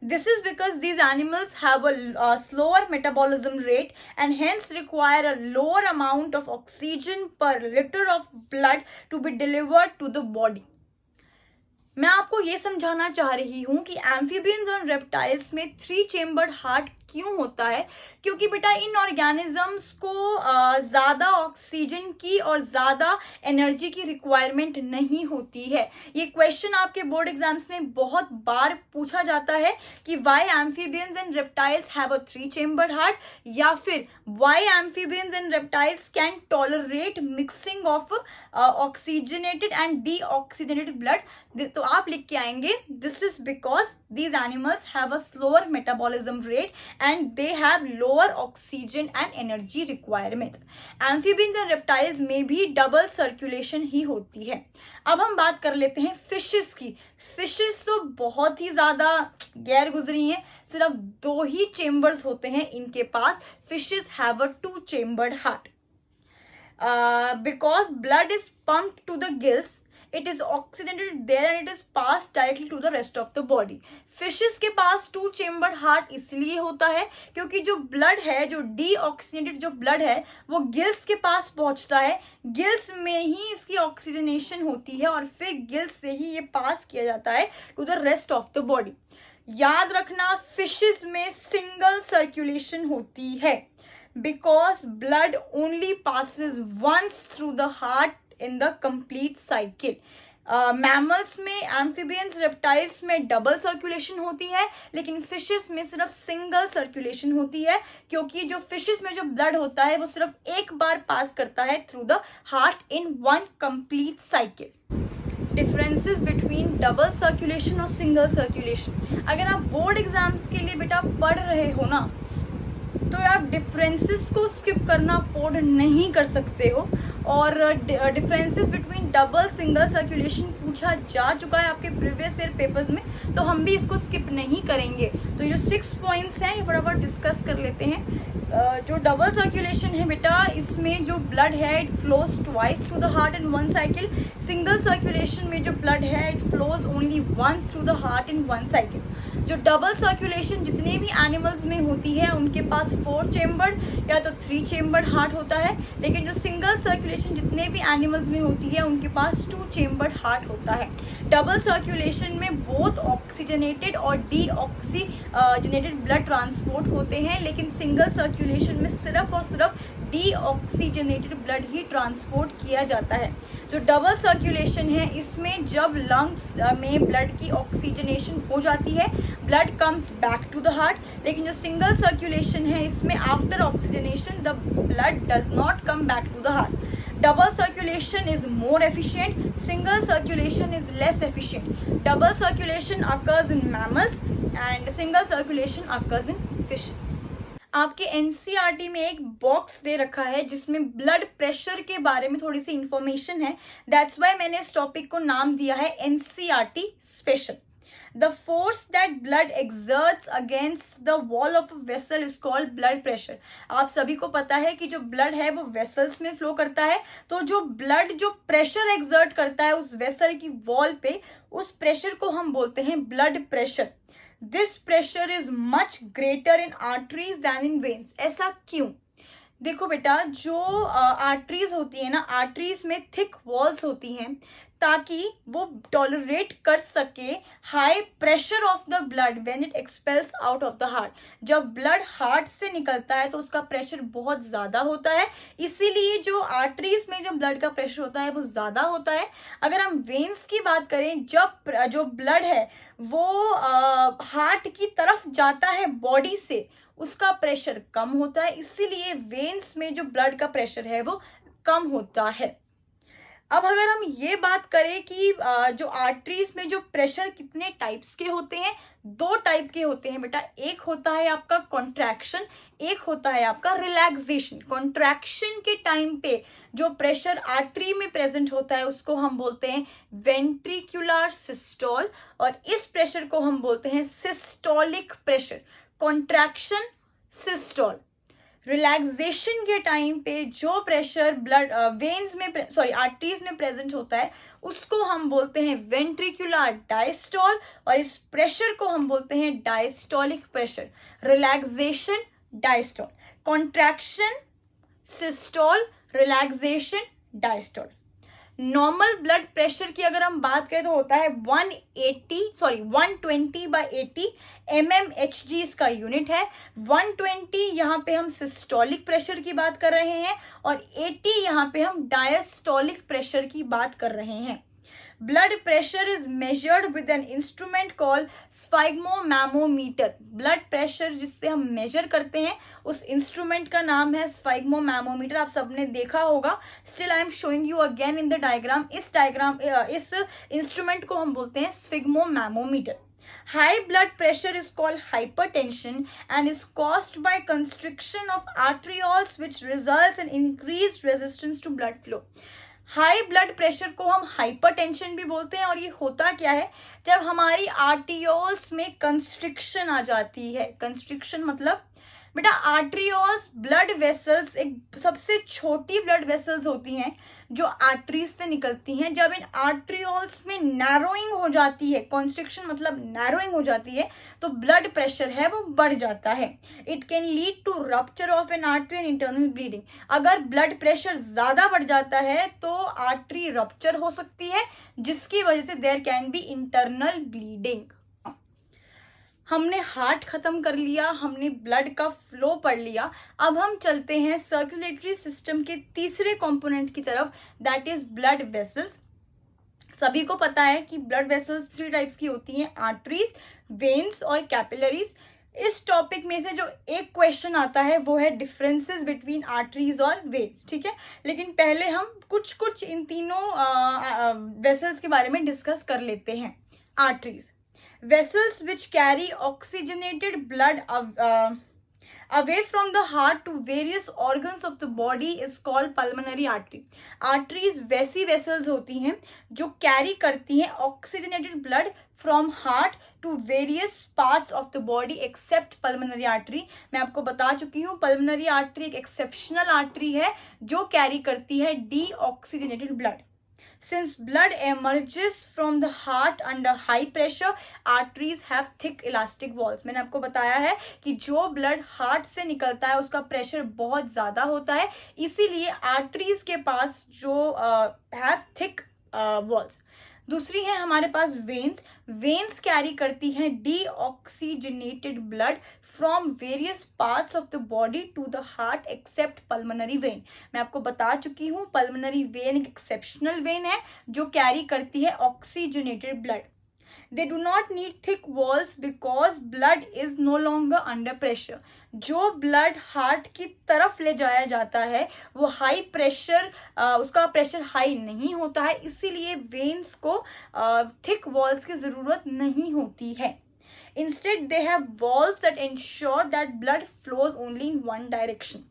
This is because these animals have a slower metabolism rate and hence require a lower amount of oxygen per liter of blood to be delivered to the body. मैं आपको ये समझाना चाह रही हूँ कि एम्फीबियंस और रेप्टाइल्स में 3 चेम्बर्ड हार्ट क्यों होता है, क्योंकि बेटा इन ऑर्गेनिजम्स को ज़्यादा ऑक्सीजन की और ज़्यादा एनर्जी की रिक्वायरमेंट नहीं होती है। ये क्वेश्चन आपके बोर्ड एग्जाम्स में बहुत बार पूछा जाता है कि why amphibians and reptiles have a 3 chambered heart, या फिर why amphibians and reptiles can tolerate mixing of oxygenated and deoxygenated blood. तो आप लिख के आएंगे this is because these animals have a slower metabolism rate and they have lower oxygen and energy requirements. Amphibians and reptiles में भी डबल सर्कुलेशन ही होती है। अब हम बात कर लेते हैं फिशेस की। फिशेस तो बहुत ही ज्यादा गैर गुजरी हैं, सिर्फ 2 ही चेम्बर्स होते हैं इनके पास। Fishes have a 2 chambered heart because blood is pumped to the gills, it is oxygenated there and it is passed directly to the rest of the body. Fishes के पास 2 चेम्बर्ड हार्ट इसलिए होता है क्योंकि जो ब्लड है, जो डीऑक्सीजनेटेड जो ब्लड है, वो गिल्स के पास पहुंचता है। गिल्स में ही इसकी ऑक्सीजनेशन होती है और फिर गिल्स से ही ये पास किया जाता है to the rest of the body. याद रखना, फिशेस में सिंगल सर्कुलेशन होती है because blood only passes once through the heart in the complete cycle. Mammals में, एम्फीबियंस, रेप्टाइल्स में डबल सर्कुलेशन होती है, लेकिन फिशेस में सिर्फ सिंगल सर्कुलेशन होती है, क्योंकि जो फिशेस में जो ब्लड होता है वो सिर्फ एक बार पास करता है through the heart in 1 complete cycle. Differences between double circulation और सिंगल सर्कुलेशन, अगर आप बोर्ड एग्जाम्स के लिए बेटा पढ़ रहे हो ना, तो आप डिफरेंसेस को स्किप करना अफोर्ड नहीं कर सकते हो। और differences between double single circulation पूछा जा चुका है आपके प्रीवियस ईयर पेपर्स में, तो हम भी इसको स्किप नहीं करेंगे। तो ये जो 6 पॉइंट्स हैं ये फटाफट डिस्कस कर लेते हैं। जो डबल सर्कुलेशन है बेटा, इसमें जो ब्लड है it flows twice through the heart in 1 cycle. Single circulation में जो ब्लड है it flows only once through the heart in 1 cycle. जो डबल सर्कुलेशन जितने भी एनिमल्स में होती है उनके पास 4 चेम्बर्ड या तो 3 चेम्बर्ड हार्ट होता है, लेकिन जो सिंगल सर्कुलेशन जितने भी एनिमल्स में होती है उनके पास 2 चेम्बर्ड हार्ट होता है। डबल सर्कुलेशन में बोथ ऑक्सीजनेटेड और डीऑक्सीजनेटेड ब्लड ट्रांसपोर्ट होते हैं, लेकिन सिंगल सर्कुलेशन में सिर्फ और सिर्फ डीऑक्सीजनेटेड ब्लड ही ट्रांसपोर्ट किया जाता है। जो डबल सर्कुलेशन है इसमें जब लंग्स में ब्लड की ऑक्सीजनेशन हो जाती है, blood comes back to the heart, लेकिन जो सिंगल सर्कुलेशन है इसमें after oxygenation the blood does not come back to the heart. Double circulation is more efficient, single circulation is less efficient. Double circulation occurs in mammals and single circulation occurs in fishes. आपके एनसीईआरटी में एक बॉक्स दे रखा है जिसमें ब्लड प्रेशर के बारे में थोड़ी सी इंफॉर्मेशन है। दैट्स वाई मैंने इस टॉपिक को नाम दिया है NCERT special. The force that blood exerts against the wall of a vessel is called blood pressure. आप सभी को पता है कि जो ब्लड है वो वेसल्स में फ्लो करता है, तो जो ब्लड जो प्रेशर एक्सर्ट करता है उस वेसल की वॉल पे, उस प्रेशर को हम बोलते हैं blood pressure. This pressure is much greater in arteries than in veins. ऐसा क्यों? देखो बेटा, जो आर्टरीज होती है ना, आर्टरीज में थिक वॉल्स होती हैं। ताकि वो टॉलरेट कर सके high pressure of the blood when it expels out of the heart. जब ब्लड हार्ट से निकलता है तो उसका प्रेशर बहुत ज्यादा होता है, इसीलिए जो आर्टरीज में जो ब्लड का प्रेशर होता है वो ज्यादा होता है। अगर हम वेन्स की बात करें, जब जो ब्लड है वो हार्ट की तरफ जाता है बॉडी से, उसका प्रेशर कम होता है, इसीलिए वेन्स में जो ब्लड का प्रेशर है वो कम होता है। अब अगर हम ये बात करें कि जो आर्टरीज में जो प्रेशर कितने टाइप्स के होते हैं, दो टाइप के होते हैं बेटा। एक होता है आपका कॉन्ट्रैक्शन, एक होता है आपका रिलैक्सेशन। कॉन्ट्रैक्शन के टाइम पे जो प्रेशर आर्टरी में प्रेजेंट होता है उसको हम बोलते हैं वेंट्रिकुलर सिस्टोल, और इस प्रेशर को हम बोलते हैं systolic pressure. Contraction, systole. Relaxation के टाइम पे जो प्रेशर ब्लड वेन्स में आर्टरीज में प्रेजेंट होता है उसको हम बोलते हैं वेंट्रिकुलर डायस्टोल, और इस प्रेशर को हम बोलते हैं diastolic pressure. Relaxation, diastole. Contraction, systole. Relaxation, diastole. Normal blood pressure की अगर हम बात करें तो होता है 120/80 mmHg इसका यूनिट है। 120 यहाँ पे हम सिस्टोलिक प्रेशर की बात कर रहे हैं और 80 यहाँ पे हम डायस्टोलिक प्रेशर की बात कर रहे हैं। Blood pressure is measured with an instrument called sphygmomanometer. Blood pressure जिससे हम मेजर करते हैं उस इंस्ट्रूमेंट का नाम है स्फाइग्मोमैमोमीटर। आप सबने देखा होगा। Still I am showing you again in the diagram. इस इंस्ट्रूमेंट को हम बोलते हैं स्फिग्मोमैमोमीटर। High blood pressure is called hypertension and is caused by constriction of arterioles which results in increased resistance to blood flow. High blood pressure को हम हाइपरटेंशन भी बोलते हैं, और ये होता क्या है, जब हमारी आर्टियोल्स में कंस्ट्रिक्शन आ जाती है। कंस्ट्रिक्शन मतलब बेटा आर्ट्रियोल्स ब्लड वेसल्स एक सबसे छोटी ब्लड वेसल्स होती हैं जो आर्टरीज से निकलती हैं। जब इन आर्ट्रियोल्स में नैरोइंग हो जाती है, कॉन्स्ट्रिक्शन मतलब नैरोइंग हो जाती है, तो ब्लड प्रेशर है वो बढ़ जाता है। It can lead to rupture of an artery and internal bleeding. अगर ब्लड प्रेशर ज्यादा बढ़ जाता है तो आर्टरी रप्चर हो सकती है, जिसकी वजह से there can be internal bleeding. हमने हार्ट खत्म कर लिया, हमने ब्लड का फ्लो पढ़ लिया। अब हम चलते हैं सर्कुलेटरी सिस्टम के तीसरे कंपोनेंट की तरफ, दैट इज ब्लड वेसल्स। सभी को पता है कि ब्लड वेसल्स 3 टाइप्स की होती हैं, आर्टरीज, वेन्स और कैपिलरीज। इस टॉपिक में से जो एक क्वेश्चन आता है वो है डिफरेंसेस बिटवीन आर्टरीज और वेन्स, ठीक है। लेकिन पहले हम कुछ इन तीनों वेसल्स के बारे में डिस्कस कर लेते हैं। Arteries, vessels which carry oxygenated blood away from the heart to various organs of the body is called pulmonary artery. Arteries वैसी vessels होती हैं जो कैरी करती हैं oxygenated blood from heart to various parts of the body except pulmonary artery. मैं आपको बता चुकी हूँ pulmonary artery एक exceptional artery है जो कैरी करती है deoxygenated blood. Since blood emerges from the heart under high pressure, arteries have thick elastic walls. मैंने आपको बताया है कि जो ब्लड हार्ट से निकलता है उसका प्रेशर बहुत ज्यादा होता है, इसीलिए आर्टरीज के पास जो हैव थिक वॉल्स। दूसरी है हमारे पास वेन्स। वेन्स कैरी करती हैं deoxygenated blood from various parts of the body to the heart except pulmonary vein. मैं आपको बता चुकी हूँ पल्मोनरी वेन एक एक्सेप्शनल वेन है जो कैरी करती है oxygenated blood. They do not need thick walls because blood is no longer under pressure. जो ब्लड हार्ट की तरफ ले जाया जाता है वो हाई प्रेशर, उसका प्रेशर हाई नहीं होता है, इसीलिए वेन्स को थिक वॉल्स की जरूरत नहीं होती है। Instead, they have walls that ensure that blood flows only in one direction.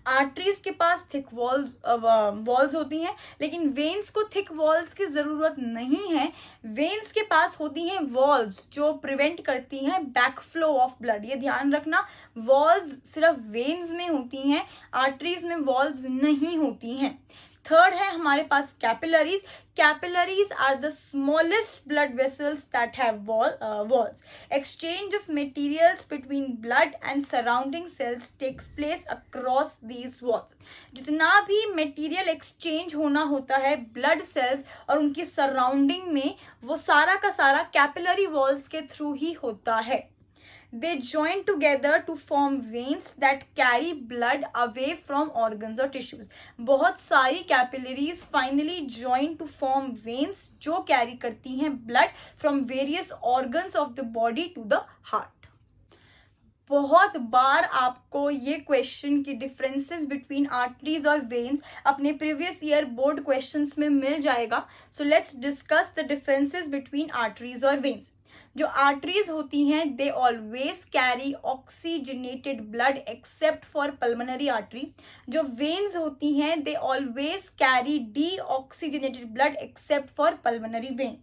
Arteries के पास थिक वॉल्स होती हैं, लेकिन वेन्स को थिक वॉल्स की जरूरत नहीं है। वेन्स के पास होती हैं वॉल्व्स जो प्रिवेंट करती हैं बैक फ्लो ऑफ ब्लड। ये ध्यान रखना, वॉल्व्स सिर्फ वेन्स में होती हैं, आर्टरीज में वॉल्व्स नहीं होती हैं। थर्ड है हमारे पास capillaries. Capillaries are the smallest blood vessels that have walls. Exchange of materials between blood and surrounding cells takes place across these walls. जितना भी मटेरियल एक्सचेंज होना होता है ब्लड सेल्स और उनकी सराउंडिंग में, वो सारा का सारा कैपिलरी वॉल्स के थ्रू ही होता है. They join together to form veins that carry blood away from organs or tissues. बहुत सारी capillaries finally join to form veins जो carry करती हैं blood from various organs of the body to the heart. बहुत बार आपको ये क्वेश्चन की डिफरेंसेस बिटवीन आर्टरीज और वेन्स अपने प्रीवियस ईयर बोर्ड क्वेश्चंस में मिल जाएगा. So let's discuss the differences between arteries और वेन्स. जो आर्टरीज होती हैं they always carry oxygenated blood except for pulmonary artery. जो वेन्स होती हैं they always carry deoxygenated blood except for pulmonary vein.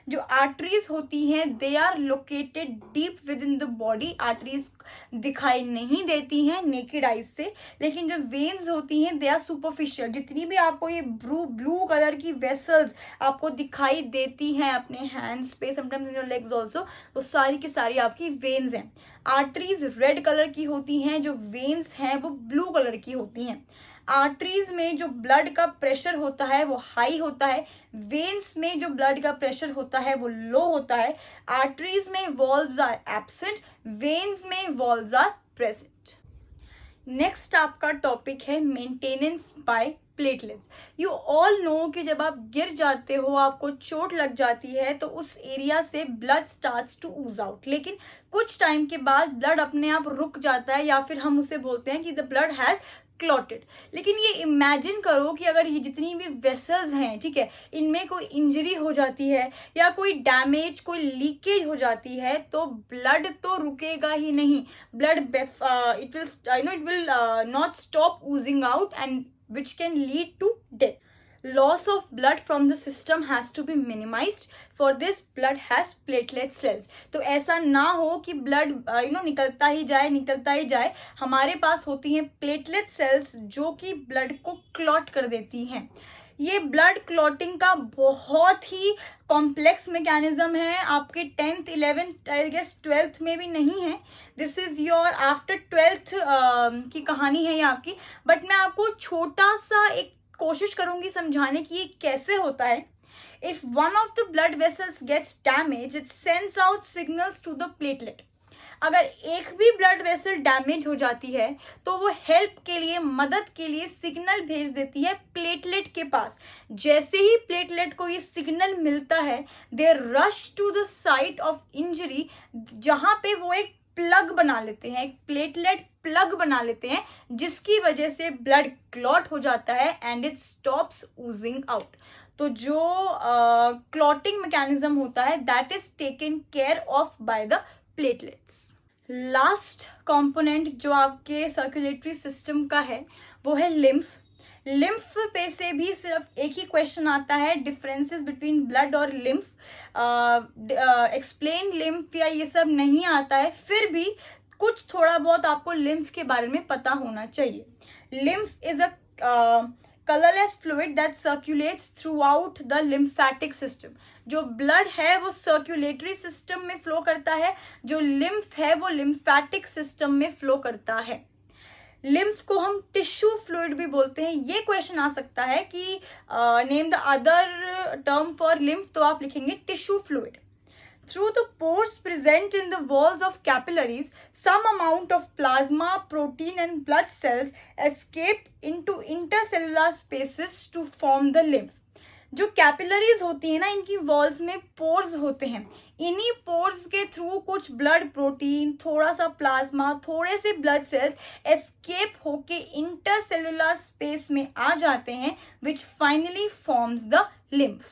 जो आर्टरीज होती हैं they are located deep within the body. Arteries दिखाई नहीं देती हैं नेकेड आइज से, लेकिन जो वेन्स होती हैं दे आर सुपरफिशियल. जितनी भी आपको ये ब्लू कलर की वेसल्स आपको दिखाई देती हैं अपने हैंड्स पे, sometimes in your legs also, वो सारी की सारी आपकी वेन्स हैं. आर्टरीज रेड कलर की होती हैं, जो वेन्स हैं वो ब्लू कलर की होती हैं. आर्टरीज में जो ब्लड का प्रेशर होता है वो हाई होता है, वेन्स में जो ब्लड का प्रेशर होता है वो लो होता है. आर्टरीज में वॉल्व्स आर एब्सेंट, वेन्स में वॉल्व्स आर प्रेजेंट. नेक्स्ट आपका टॉपिक है maintenance by platelets. You all know कि जब आप गिर जाते हो, आपको चोट लग जाती है, तो उस एरिया से blood starts to ooze out. लेकिन कुछ टाइम के बाद ब्लड अपने आप रुक जाता है, या फिर हम उसे बोलते हैं कि द ब्लड हैज क्लॉटेड. लेकिन ये इमेजिन करो कि अगर ये जितनी भी वेसल्स हैं, ठीक है, इनमें कोई इंजरी हो जाती है या कोई डैमेज, कोई लीकेज हो जाती है, तो ब्लड तो रुकेगा ही नहीं. Blood it will not stop oozing out and which can lead to death. Loss of blood from the system has to be minimized. For this, blood has platelet cells. तो ऐसा ना हो कि ब्लड निकलता ही जाए. हमारे पास होती हैं प्लेटलेट सेल्स जो कि ब्लड को क्लॉट कर देती हैं. ये ब्लड क्लॉटिंग का बहुत ही कॉम्प्लेक्स मैकेनिज्म है. आपके 10th 11th I guess 12th में भी नहीं है. This is your after 12th की कहानी है ये आपकी. बट मैं आपको छोटा सा एक कोशिश करूंगी समझाने की ये कैसे होता है. If one of the blood vessels gets damage, it sends out signals to the platelet. अगर एक भी ब्लड वेसल डैमेज हो जाती है तो वो हेल्प के लिए, मदद के लिए सिग्नल भेज देती है प्लेटलेट के पास. जैसे ही प्लेटलेट को ये सिग्नल मिलता है, they rush to the site of injury, जहां पे वो एक प्लग बना लेते हैं, एक प्लेटलेट प्लग बना लेते हैं, जिसकी वजह से ब्लड क्लॉट हो जाता है and it stops oozing out. तो जो क्लॉटिंग मैकेनिज्म होता है that is taken care of by the platelets. Last component जो आपके सर्कुलेटरी सिस्टम का है वो है लिम्फ. लिम्फ पे से भी सिर्फ एक ही क्वेश्चन आता है, डिफरेंसेस बिटवीन ब्लड और लिम्फ. एक्सप्लेन लिम्फ या ये सब नहीं आता है, फिर भी कुछ थोड़ा बहुत आपको लिम्फ के बारे में पता होना चाहिए. Lymph is a colorless fluid that circulates throughout the lymphatic system. जो ब्लड है वो सर्कुलेटरी सिस्टम में फ्लो करता है, जो लिम्फ है वो लिम्फेटिक सिस्टम में फ्लो करता है. लिम्फ को हम टिश्यू फ्लूइड भी बोलते हैं. ये क्वेश्चन आ सकता है कि name the other term for lymph, तो आप लिखेंगे tissue fluid. Through the pores present in the walls of capillaries, some amount of plasma, protein and blood cells escape into intercellular spaces to form the lymph. जो कैपिलरीज होती है ना, इनकी वॉल्स में पोर्स होते हैं. इन्हीं पोर्स के थ्रू कुछ ब्लड प्रोटीन, थोड़ा सा प्लाज्मा, थोड़े से ब्लड सेल्स एस्केप होके इंटरसेलुलर स्पेस में आ जाते हैं, which finally forms the lymph.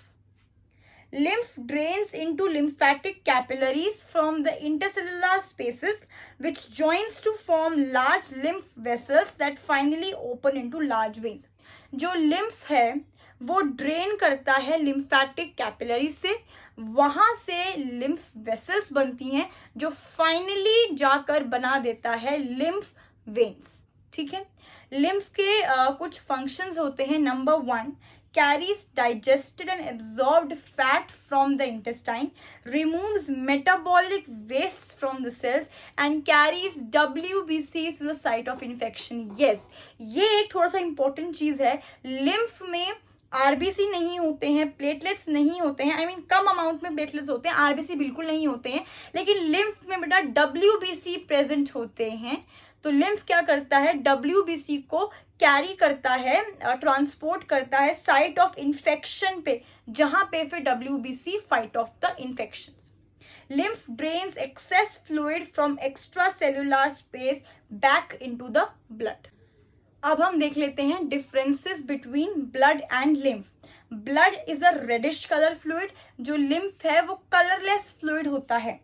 Lymph drains into lymphatic capillaries from the intercellular spaces, which joins to form large lymph vessels that finally open into large veins. जो lymph है वो ड्रेन करता है lymphatic capillaries से, वहां से lymph vessels बनती हैं जो फाइनली जाकर बना देता है lymph veins. ठीक है, लिम्फ के कुछ फंक्शंस होते हैं. Number 1, carries digested and absorbed fat from the intestine, removes metabolic waste from the cells and carries WBCs to the site of infection. Yes, ये एक थोड़ा सा इंपॉर्टेंट चीज है. लिम्फ में आरबीसी नहीं होते हैं, प्लेटलेट्स नहीं होते हैं, कम अमाउंट में प्लेटलेट्स होते हैं, आरबीसी बिल्कुल नहीं होते हैं, लेकिन लिम्फ में बेटा डब्ल्यूबीसी प्रेजेंट होते हैं. तो लिम्फ क्या करता है, डब्ल्यूबीसी को कैरी करता है, ट्रांसपोर्ट करता है साइट ऑफ इन्फेक्शन पे, जहां पे फिर WBC fight off the infection. Lymph drains excess fluid from extracellular space back into the blood. अब हम देख लेते हैं differences between blood and lymph. Blood is a reddish colour fluid, जो लिम्फ है वो कलरलेस फ्लूइड होता है.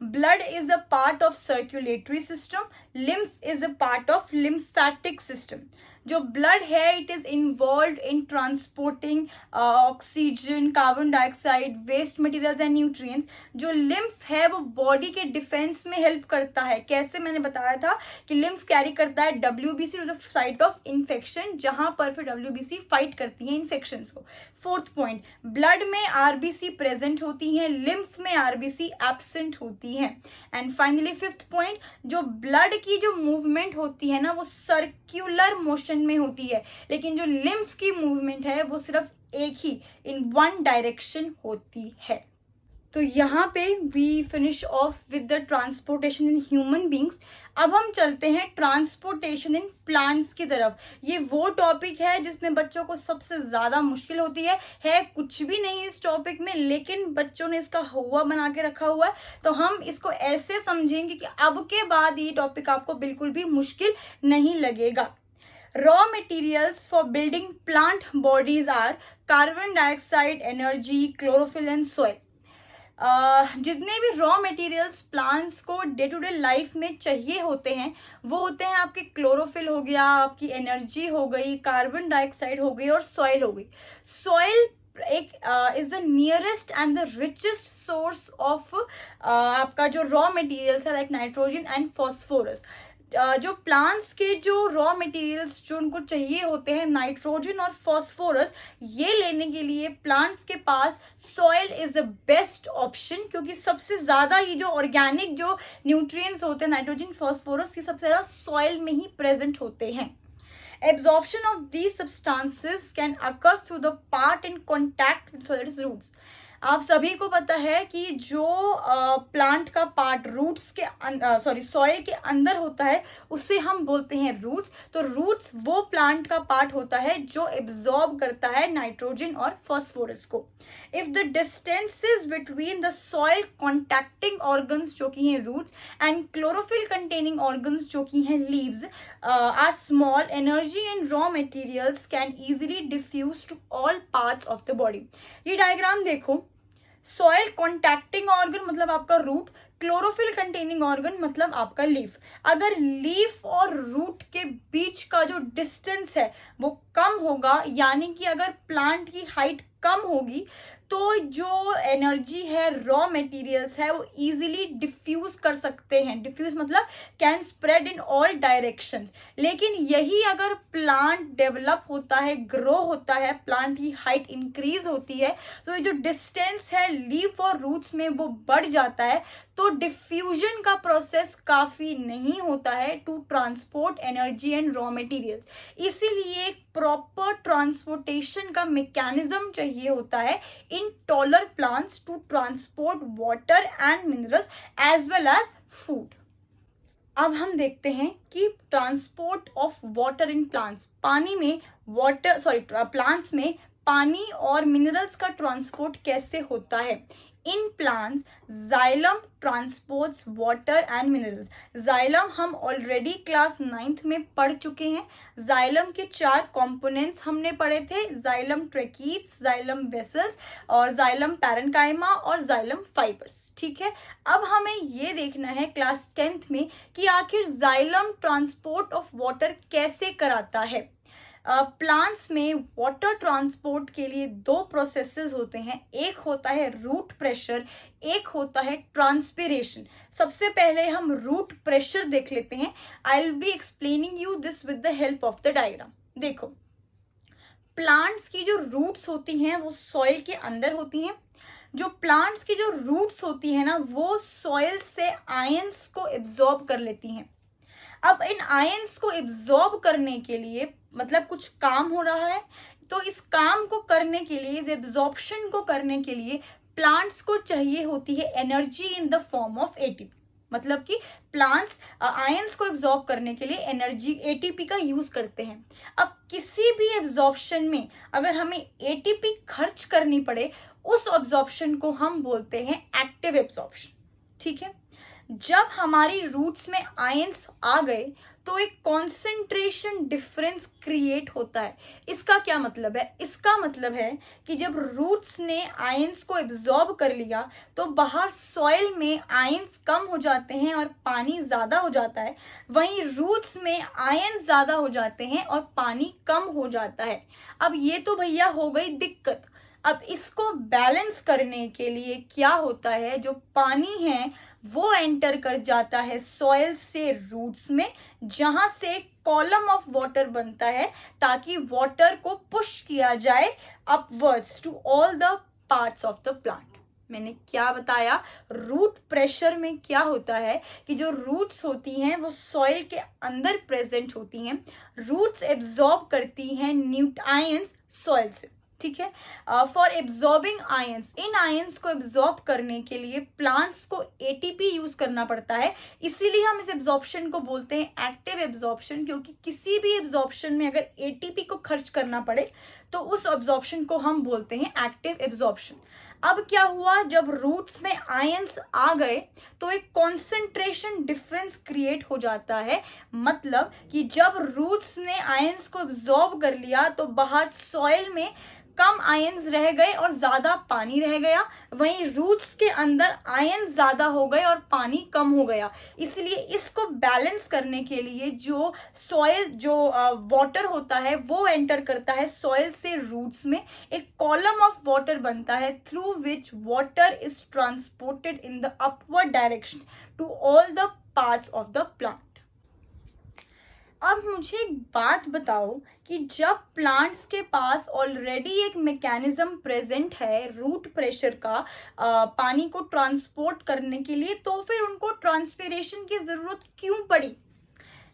Blood is a part of circulatory system. Lymph is a part of lymphatic system. जो ब्लड है it is involve in transporting oxygen, carbon dioxide, waste materials and nutrients. जो लिम्फ है वो बॉडी के डिफेंस में हेल्प करता है. कैसे, मैंने बताया था कि लिम्फ कैरी करता है WBC to the site of infection, जहां पर फिर डब्ल्यूबीसी फाइट करती है इन्फेक्शंस को. फोर्थ पॉइंट, ब्लड में आरबीसी प्रेजेंट होती है, लिम्फ में आरबीसी एब्सेंट होती है. एंड फाइनली फिफ्थ पॉइंट, जो ब्लड की जो मूवमेंट होती है ना वो सर्क्यूलर मोशन में होती है, लेकिन जो लिम्फ की मूवमेंट है वो सिर्फ एक ही इन वन डायरेक्शन होती है. तो यहाँ पे we finish off with the transportation in human beings. अब हम चलते हैं ट्रांसपोर्टेशन इन प्लांट्स की तरफ. ये वो टॉपिक है जिसमें बच्चों को सबसे ज्यादा मुश्किल होती है कुछ भी नहीं इस टॉपिक में, लेकिन बच्चों ने इसका हुआ बना के रखा हुआ है. तो हम इसको ऐसे समझेंगे कि अब के बाद ये टॉपिक आपको बिल्कुल भी मुश्किल नहीं लगेगा. Raw materials for building plant bodies are carbon dioxide, energy, chlorophyll and soil. जितने भी रॉ मटेरियल्स प्लांट्स को डे टू डे लाइफ में चाहिए होते हैं वो होते हैं आपके क्लोरोफिल हो गया, आपकी एनर्जी हो गई, कार्बन डाइऑक्साइड हो गई और सॉइल हो गई. सॉइल एक is the nearest and the richest source of आपका जो रॉ मटेरियल्स है, लाइक नाइट्रोजन एंड फॉस्फोरस. जो प्लांट्स के जो रॉ मटेरियल्स जो उनको चाहिए होते हैं, नाइट्रोजन और फॉस्फोरस, ये लेने के लिए प्लांट्स के पास soil is the best option, क्योंकि सबसे ज्यादा ये जो ऑर्गेनिक जो न्यूट्रिएंट्स होते हैं, नाइट्रोजन फॉस्फोरस, ये सबसे ज्यादा सॉइल में ही प्रेजेंट होते हैं. Absorption of these substances can occur through the part in contact with soil's roots. आप सभी को पता है कि जो प्लांट का पार्ट रूट्स के सॉइल के अंदर होता है उसे हम बोलते हैं रूट्स. तो रूट्स वो प्लांट का पार्ट होता है जो एब्जॉर्ब करता है नाइट्रोजन और फॉस्फोरस को. If the distances between the soil contacting organs जो कि हैं roots and chlorophyll containing organs जो कि हैं leaves are small, energy and raw materials can easily diffuse to all parts of the body. ये डायग्राम देखो, सॉइल कॉन्टैक्टिंग ऑर्गन मतलब आपका रूट, क्लोरोफिल कंटेनिंग ऑर्गन मतलब आपका लीफ. अगर लीफ और रूट के बीच का जो डिस्टेंस है वो कम होगा, यानी कि अगर प्लांट की हाइट कम होगी तो जो एनर्जी है, रॉ मटेरियल्स है, वो इजीली डिफ्यूज कर सकते हैं. डिफ्यूज मतलब can spread in all directions. लेकिन यही अगर प्लांट डेवलप होता है, ग्रो होता है, प्लांट की हाइट इंक्रीज होती है, तो ये जो डिस्टेंस है लीफ और रूट्स में वो बढ़ जाता है. तो डिफ्यूजन का प्रोसेस काफी नहीं होता है to transport energy and raw materials. इसीलिए एक प्रॉपर ट्रांसपोर्टेशन का मैकेनिज्म चाहिए होता है इन taller plants to transport water and minerals as well as food. अब हम देखते हैं कि transport of water in plants, पानी में प्लांट्स में पानी और मिनरल्स का ट्रांसपोर्ट कैसे होता है. In plants xylem transports water and minerals. Xylem हम ऑलरेडी क्लास 9th में पढ़ चुके हैं. जाइलम के 4 कंपोनेंट्स हमने पढ़े थे, जाइलम ट्रैकीट्स, जाइलम वेसल्स और जाइलम पैरेन्काइमा और जाइलम फाइबर्स. ठीक है, अब हमें ये देखना है क्लास 10th में कि आखिर जाइलम ट्रांसपोर्ट ऑफ वाटर कैसे कराता है. प्लांट्स में वाटर ट्रांसपोर्ट के लिए दो प्रोसेसेस होते हैं, एक होता है रूट प्रेशर, एक होता है ट्रांसपिरेशन। सबसे पहले हम रूट प्रेशर देख लेते हैं। I will be explaining you this with the help of the diagram. देखो, प्लांट्स की जो रूट्स होती हैं वो सॉइल के अंदर होती हैं। जो प्लांट्स की जो रूट्स होती है ना, वो सॉइल से आयंस को एब्जॉर्ब कर लेती हैं। अब इन आयंस को एब्जॉर्ब करने के लिए मतलब कुछ काम हो रहा है, तो इस काम को करने के लिए, इस एब्जॉर्प्शन को करने के लिए प्लांट्स को चाहिए होती है energy in the form of ATP. मतलब कि प्लांट्स आयंस को एब्जॉर्ब करने के लिए एनर्जी एटीपी का यूज करते हैं। अब किसी भी एब्जॉर्प्शन में अगर हमें एटीपी खर्च करनी पड़े, उस एब्जॉर्प्शन को हम बोलते हैं एक्टिव एब्जॉर्प्शन। ठीक है, जब हमारी रूट्स में आयंस आ गए तो एक कॉन्सेंट्रेशन डिफरेंस क्रिएट होता है। इसका क्या मतलब है? इसका मतलब है कि जब रूट्स ने आयंस को एब्जॉर्ब कर लिया तो बाहर सॉइल में आयंस कम हो जाते हैं और पानी ज्यादा हो जाता है, वहीं रूट्स में आयंस ज्यादा हो जाते हैं और पानी कम हो जाता है। अब ये तो भैया हो गई दिक्कत। अब इसको बैलेंस करने के लिए क्या होता है, जो पानी है वो एंटर कर जाता है सॉइल से रूट्स में, जहां से कॉलम ऑफ वाटर बनता है ताकि वाटर को पुश किया जाए upwards to all the parts of the plant. मैंने क्या बताया? रूट प्रेशर में क्या होता है कि जो रूट्स होती हैं वो सॉइल के अंदर प्रेजेंट होती हैं, रूट्स एब्जॉर्ब करती हैं आयंस सॉइल से। ठीक है, for absorbing ions, in ions को एब्जॉर्ब करने के लिए प्लांट्स को एटीपी यूज करना पड़ता है। इसीलिए हम इस एब्जॉर्प्शन को बोलते हैं एक्टिव एब्जॉर्प्शन, क्योंकि किसी भी एब्जॉर्प्शन में अगर एटीपी को खर्च करना पड़े तो उस एब्जॉर्प्शन को हम बोलते हैं एक्टिव एब्जॉर्प्शन। अब क्या हुआ, जब रूट्स में आयंस आ गए तो एक कॉन्सेंट्रेशन डिफरेंस क्रिएट हो जाता है। मतलब कि जब रूट्स ने आयंस को एब्जॉर्ब कर लिया तो बाहर सॉइल में कम आयंस रह गए और ज्यादा पानी रह गया, वहीं रूट्स के अंदर आयंस ज्यादा हो गए और पानी कम हो गया। इसलिए इसको बैलेंस करने के लिए जो सॉइल जो वाटर होता है वो एंटर करता है सॉइल से रूट्स में, एक कॉलम ऑफ वाटर बनता है through which water is transported in the upward direction to all the parts of the plant. अब मुझे एक बात बताओ कि जब प्लांट्स के पास ऑलरेडी एक मैकेनिज्म प्रेजेंट है रूट प्रेशर का पानी को ट्रांसपोर्ट करने के लिए, तो फिर उनको ट्रांसपिरेशन की जरूरत क्यों पड़ी?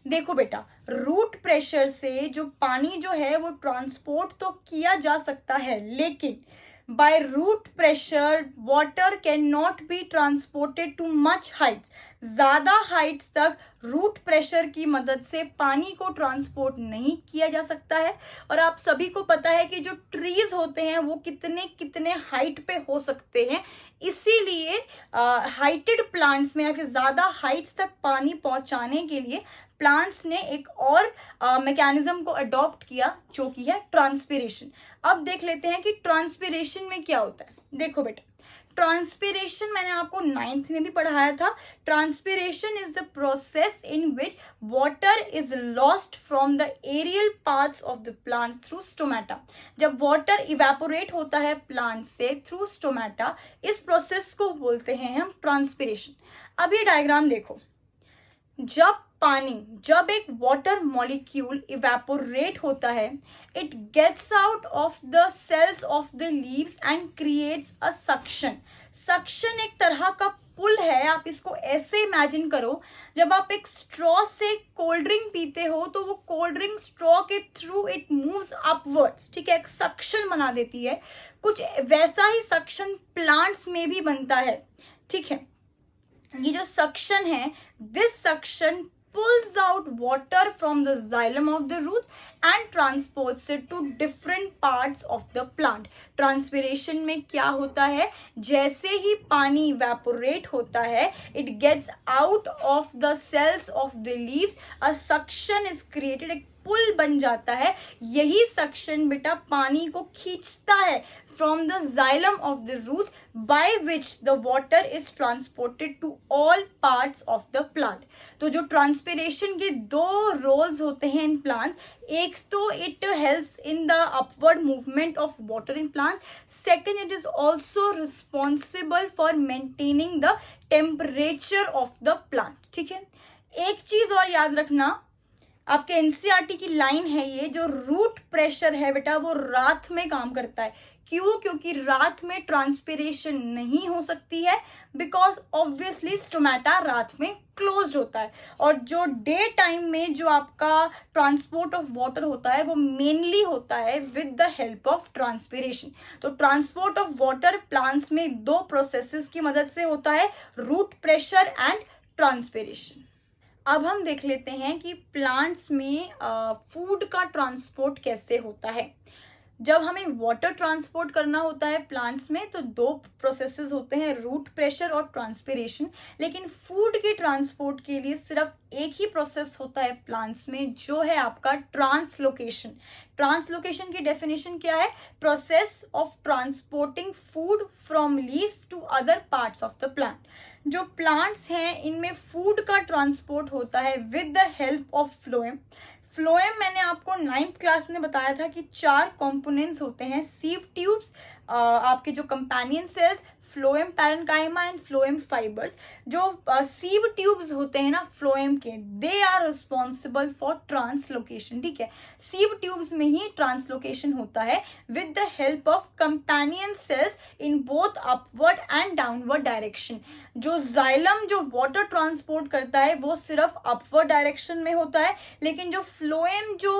देखो बेटा, रूट प्रेशर से जो पानी जो है वो ट्रांसपोर्ट तो किया जा सकता है, लेकिन by root pressure water cannot be transported to much heights। ज्यादा हाइट्स तक रूट प्रेशर की मदद से पानी को ट्रांसपोर्ट नहीं किया जा सकता है। और आप सभी को पता है कि जो ट्रीज होते हैं वो कितने कितने हाइट पे हो सकते हैं, इसीलिए हाइटेड प्लांट्स में या फिर ज्यादा हाइट्स तक पानी पहुंचाने के लिए प्लांट्स ने एक और मैकेनिज्म को अडॉप्ट किया, जो कि है ट्रांसपिरेशन। अब देख लेते हैं कि ट्रांसपिरेशन में क्या होता है। देखो बेटा, ट्रांसपिरेशन मैंने आपको 9th में भी पढ़ाया था। Transpiration is the process in which water is lost from the aerial parts of the plant through stomata. जब वाटर इवेपोरेट होता है प्लांट से थ्रू स्टोमेटा, इस प्रोसेस को बोलते हैं हम ट्रांसपिरेशन। अब ये डायग्राम देखो, जब एक वाटर मॉलिक्यूल इवेपोरेट होता है, it gets out of the cells of the leaves and creates a suction. Suction एक तरह का पुल है। आप इसको ऐसे इमेजिन करो, जब आप एक स्ट्रॉ से कोल्ड ड्रिंक पीते हो तो वो कोल्ड ड्रिंक स्ट्रॉ के थ्रू इट मूव्स अपवर्ड्स, ठीक है, एक सक्शन बना देती है। कुछ वैसा ही सक्शन प्लांट्स में भी बनता है। ठीक है, ये जो सक्शन है, this suction pulls out water from the xylem of the roots and transports it to different parts of the plant। Transpiration में क्या होता है, जैसे ही पानी इवेपोरेट होता है, it gets out of the cells of the leaves, a suction is created, एक पुल बन जाता है। यही सक्शन बेटा पानी को खींचता है from the xylem of the roots, by which the water is transported to all parts of the plant. तो जो ट्रांसपिरेशन के दो रोल्स होते हैं इन प्लांट्स, एक तो it helps in the upward movement of water in plants, second it is also responsible for maintaining the temperature of the plant. ठीक है, एक चीज और याद रखना, आपके एनसीईआरटी की लाइन है ये, जो रूट प्रेशर है बेटा वो रात में काम करता है। क्यों? क्योंकि रात में ट्रांसपिरेशन नहीं हो सकती है, बिकॉज ऑब्वियसली स्टोमेटा रात में क्लोज्ड होता है, और जो डे टाइम में जो आपका ट्रांसपोर्ट ऑफ वाटर होता है वो मेनली होता है with the help of transpiration. तो ट्रांसपोर्ट ऑफ वाटर प्लांट्स में दो प्रोसेसेस की मदद से होता है, रूट प्रेशर एंड ट्रांसपिरेशन। अब हम देख लेते हैं कि प्लांट्स में फूड का ट्रांसपोर्ट कैसे होता है। जब हमें वाटर ट्रांसपोर्ट करना होता है प्लांट्स में तो दो प्रोसेसेस होते हैं, रूट प्रेशर और ट्रांसपिरेशन। लेकिन फूड के ट्रांसपोर्ट के लिए सिर्फ एक ही प्रोसेस होता है प्लांट्स में, जो है आपका ट्रांसलोकेशन। ट्रांसलोकेशन की डेफिनेशन क्या है? Process of transporting food from leaves to other parts of the plant. जो प्लांट्स हैं इनमें फूड का ट्रांसपोर्ट होता है with the help of phloem. Phloem मैंने आपको 9th क्लास में बताया था कि 4 कंपोनेंट्स होते हैं, सीव ट्यूब्स, आपके जो companion cells, phloem parenchyma and phloem fibres. जो सीव ट्यूब्स होते हैं ना फ्लोएम के, they are responsible for translocation. ठीक है, सीव ट्यूब्स में ही ट्रांसलोकेशन होता है with the help of companion cells in both upward and downward direction. जो जाइलम जो वाटर ट्रांसपोर्ट करता है वो सिर्फ अपवर्ड डायरेक्शन में होता है, लेकिन जो फ्लोएम जो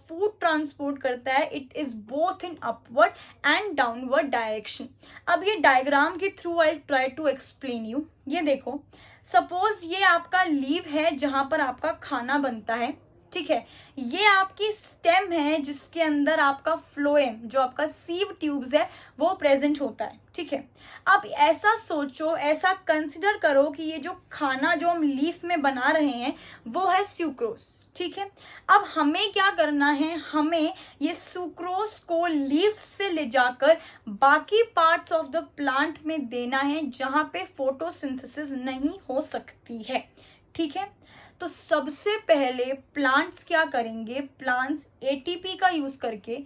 फूड ट्रांसपोर्ट करता है it is both in upward and downward direction. अब ये डायग्राम के through I try to explain you. ये देखो, सपोज ये आपका लीव है जहां पर आपका खाना बनता है। ठीक है, ये आपकी स्टेम है जिसके अंदर आपका फ्लोएम जो आपका सीव ट्यूब्स है वो प्रेजेंट होता है। ठीक है, अब ऐसा सोचो, ऐसा कंसिडर करो कि ये जो खाना जो हम लीफ में बना रहे हैं वो है सुक्रोज। ठीक है, अब हमें क्या करना है, हमें ये सुक्रोज को लीफ से ले जाकर बाकी पार्ट्स ऑफ द प्लांट में देना है जहां पे फोटोसिंथेसिस नहीं हो सकती है। ठीक है, तो सबसे पहले प्लांट्स क्या करेंगे, प्लांट्स एटीपी का यूज करके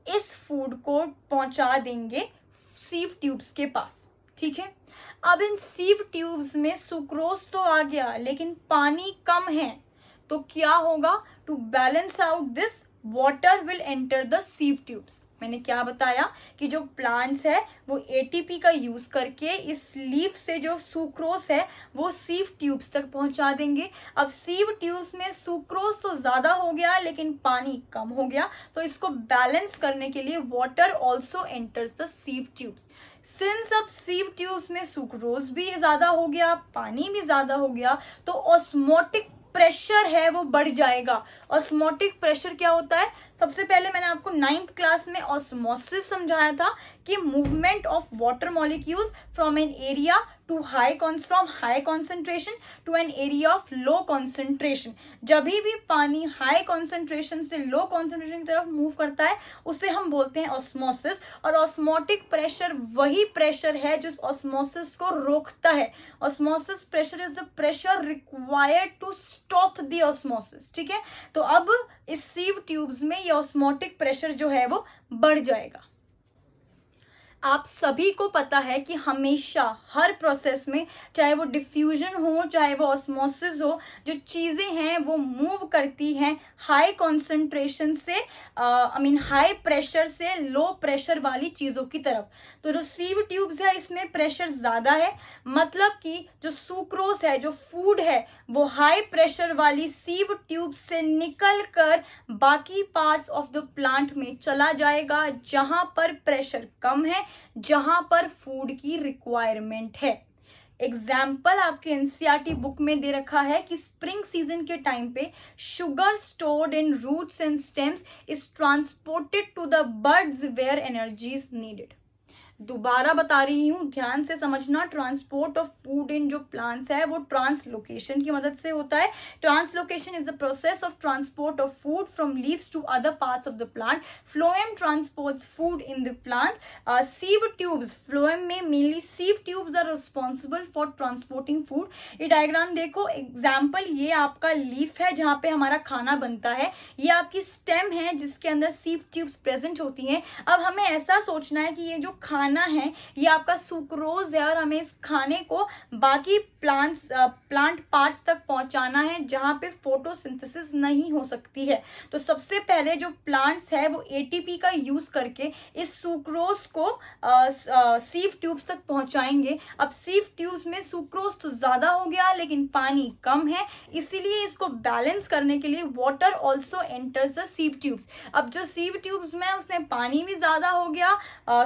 इस फूड को पहुंचा देंगे सीव ट्यूब्स के पास। ठीक है, अब इन सीव ट्यूब्स में सुक्रोज तो आ गया लेकिन पानी कम है, तो क्या होगा, to balance out this water will enter the sieve tubes. मैंने क्या बताया कि जो प्लांट्स है वो एटीपी का यूज करके इस लीफ से जो सुक्रोज है वो सीव ट्यूब्स तक पहुंचा देंगे। अब सीव ट्यूब्स में सुक्रोज तो ज्यादा हो गया लेकिन पानी कम हो गया, तो इसको बैलेंस करने के लिए water also enters the sieve tubes. Since अब सीव ट्यूब्स में सुक्रोज भी ज्यादा हो गया, पानी भी ज्यादा हो गया, तो ऑस्मोटिक प्रेशर है वो बढ़ जाएगा। ऑस्मोटिक प्रेशर क्या होता है, सबसे पहले मैंने आपको 9th क्लास में ऑस्मोसिस समझाया था कि movement of water molecules from an area to from high concentration to an area of low concentration. जब भी पानी हाई कॉन्सेंट्रेशन से लो कॉन्सेंट्रेशन की तरफ मूव करता है उसे हम बोलते हैं ऑस्मोसिस, और ऑस्मोटिक प्रेशर वही प्रेशर है जो ऑस्मोसिस को रोकता है। Osmosis pressure is the pressure required to stop the osmosis. ठीक है, तो अब इस सीव ट्यूब्स में ये ऑस्मोटिक प्रेशर जो है वो बढ़ जाएगा। आप सभी को पता है कि हमेशा हर प्रोसेस में, चाहे वो डिफ्यूजन हो चाहे वो ऑस्मोसिस हो, जो चीजें हैं वो मूव करती हैं हाई कॉन्सेंट्रेशन से हाई प्रेशर से लो प्रेशर वाली चीजों की तरफ। तो जो सीव ट्यूब्स है इसमें प्रेशर ज्यादा है, मतलब कि जो सुक्रोज है जो फूड है वो हाई प्रेशर वाली सीव ट्यूब से निकल कर बाकी पार्ट्स ऑफ द प्लांट में चला जाएगा जहां पर प्रेशर कम है, जहां पर फूड की रिक्वायरमेंट है। एग्जाम्पल आपके एनसीईआरटी बुक में दे रखा है कि स्प्रिंग सीजन के टाइम पे sugar stored in roots and stems is transported to the birds where energy is needed. दोबारा बता रही हूँ, ध्यान से समझना। ट्रांसपोर्ट ऑफ फूड इन जो प्लांट्स है वो ट्रांसलोकेशन की मदद से होता है। Translocation is the process of transport of food from leaves to other parts of the plant. Phloem transports food in the plant. Sieve tubes, phloem में mainly sieve tubes are responsible for transporting food. ये डायग्राम देखो, एग्जाम्पल ये आपका लीफ है जहाँ पे हमारा खाना बनता है, ये आपकी स्टेम है जिसके अंदर सीव ट्यूब्स प्रेजेंट होती हैं। अब हमें ऐसा सोचना है कि ये जो खाना है ये आपका सुक्रोज है और हमें इस खाने को बाकी प्लांट पार्ट्स तक पहुंचाना है जहां पे फोटोसिंथेसिस नहीं हो सकती है। तो सबसे पहले जो प्लांट्स है वो एटीपी का यूज करके इस सुक्रोज को सीव ट्यूब्स तक पहुंचाएंगे। अब सीव ट्यूब्स में सुक्रोज तो ज्यादा हो गया लेकिन पानी कम है, इसीलिए इसको बैलेंस करने के लिए water also enters the sieve tubes. अब जो सीव ट्यूब्स में उसमें पानी भी ज्यादा हो गया,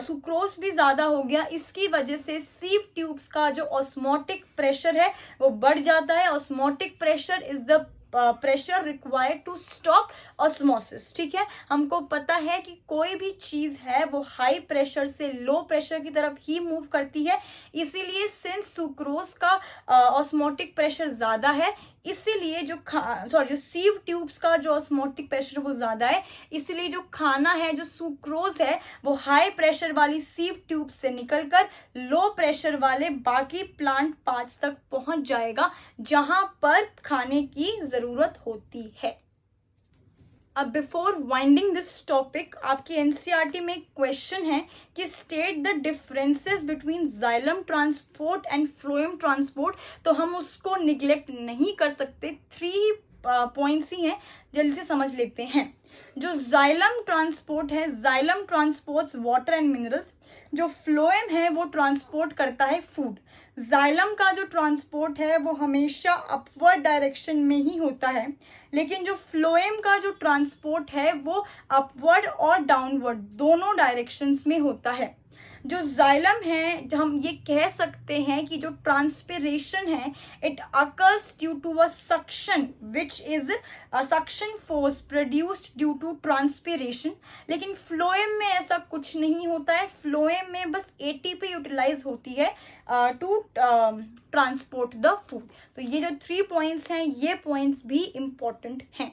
सुक्रोज भी ज्यादा हो गया, इसकी वजह से सीव ट्यूब्स का जो ऑस्मोटिक प्रेशर है वो बढ़ जाता है। Osmotic pressure is the pressure required to stop osmosis. ठीक है, हमको पता है कि कोई भी चीज है वो हाई प्रेशर से लो प्रेशर की तरफ ही मूव करती है, इसीलिए सिंस सुक्रोज का ऑस्मोटिक प्रेशर ज्यादा है, इसीलिए जो सीव ट्यूब्स का जो ऑस्मोटिक प्रेशर वो ज्यादा है, इसीलिए जो खाना है जो सुक्रोज है वो हाई प्रेशर वाली सीव ट्यूब से निकलकर लो प्रेशर वाले बाकी प्लांट पार्ट्स तक पहुंच जाएगा जहां पर खाने की जरूरत होती है। अब बिफोर वाइंडिंग दिस टॉपिक, आपकी एनसीईआरटी में एक क्वेश्चन है कि state the differences between xylem transport and phloem transport. तो हम उसको निग्लेक्ट नहीं कर सकते, 3 पॉइंट्स ही हैं, जल्दी से समझ लेते हैं। जो जाइलम ट्रांसपोर्ट है, xylem transports water and minerals. जो फ्लोएम है वो ट्रांसपोर्ट करता है फूड। जाइलम का जो ट्रांसपोर्ट है वो हमेशा अपवर्ड डायरेक्शन में ही होता है, लेकिन जो फ्लोएम का जो ट्रांसपोर्ट है वो अपवर्ड और डाउनवर्ड दोनों डायरेक्शंस में होता है। जो जाइलम है, जो हम ये कह सकते हैं कि जो ट्रांसपिरेशन है it occurs due to a suction which is suction force produced due to transpiration. लेकिन फ्लोएम में ऐसा कुछ नहीं होता है, फ्लोएम में बस एटीपी यूटिलाइज होती है टू ट्रांसपोर्ट द फूड। तो ये जो 3 पॉइंट्स हैं ये पॉइंट्स भी इंपॉर्टेंट हैं।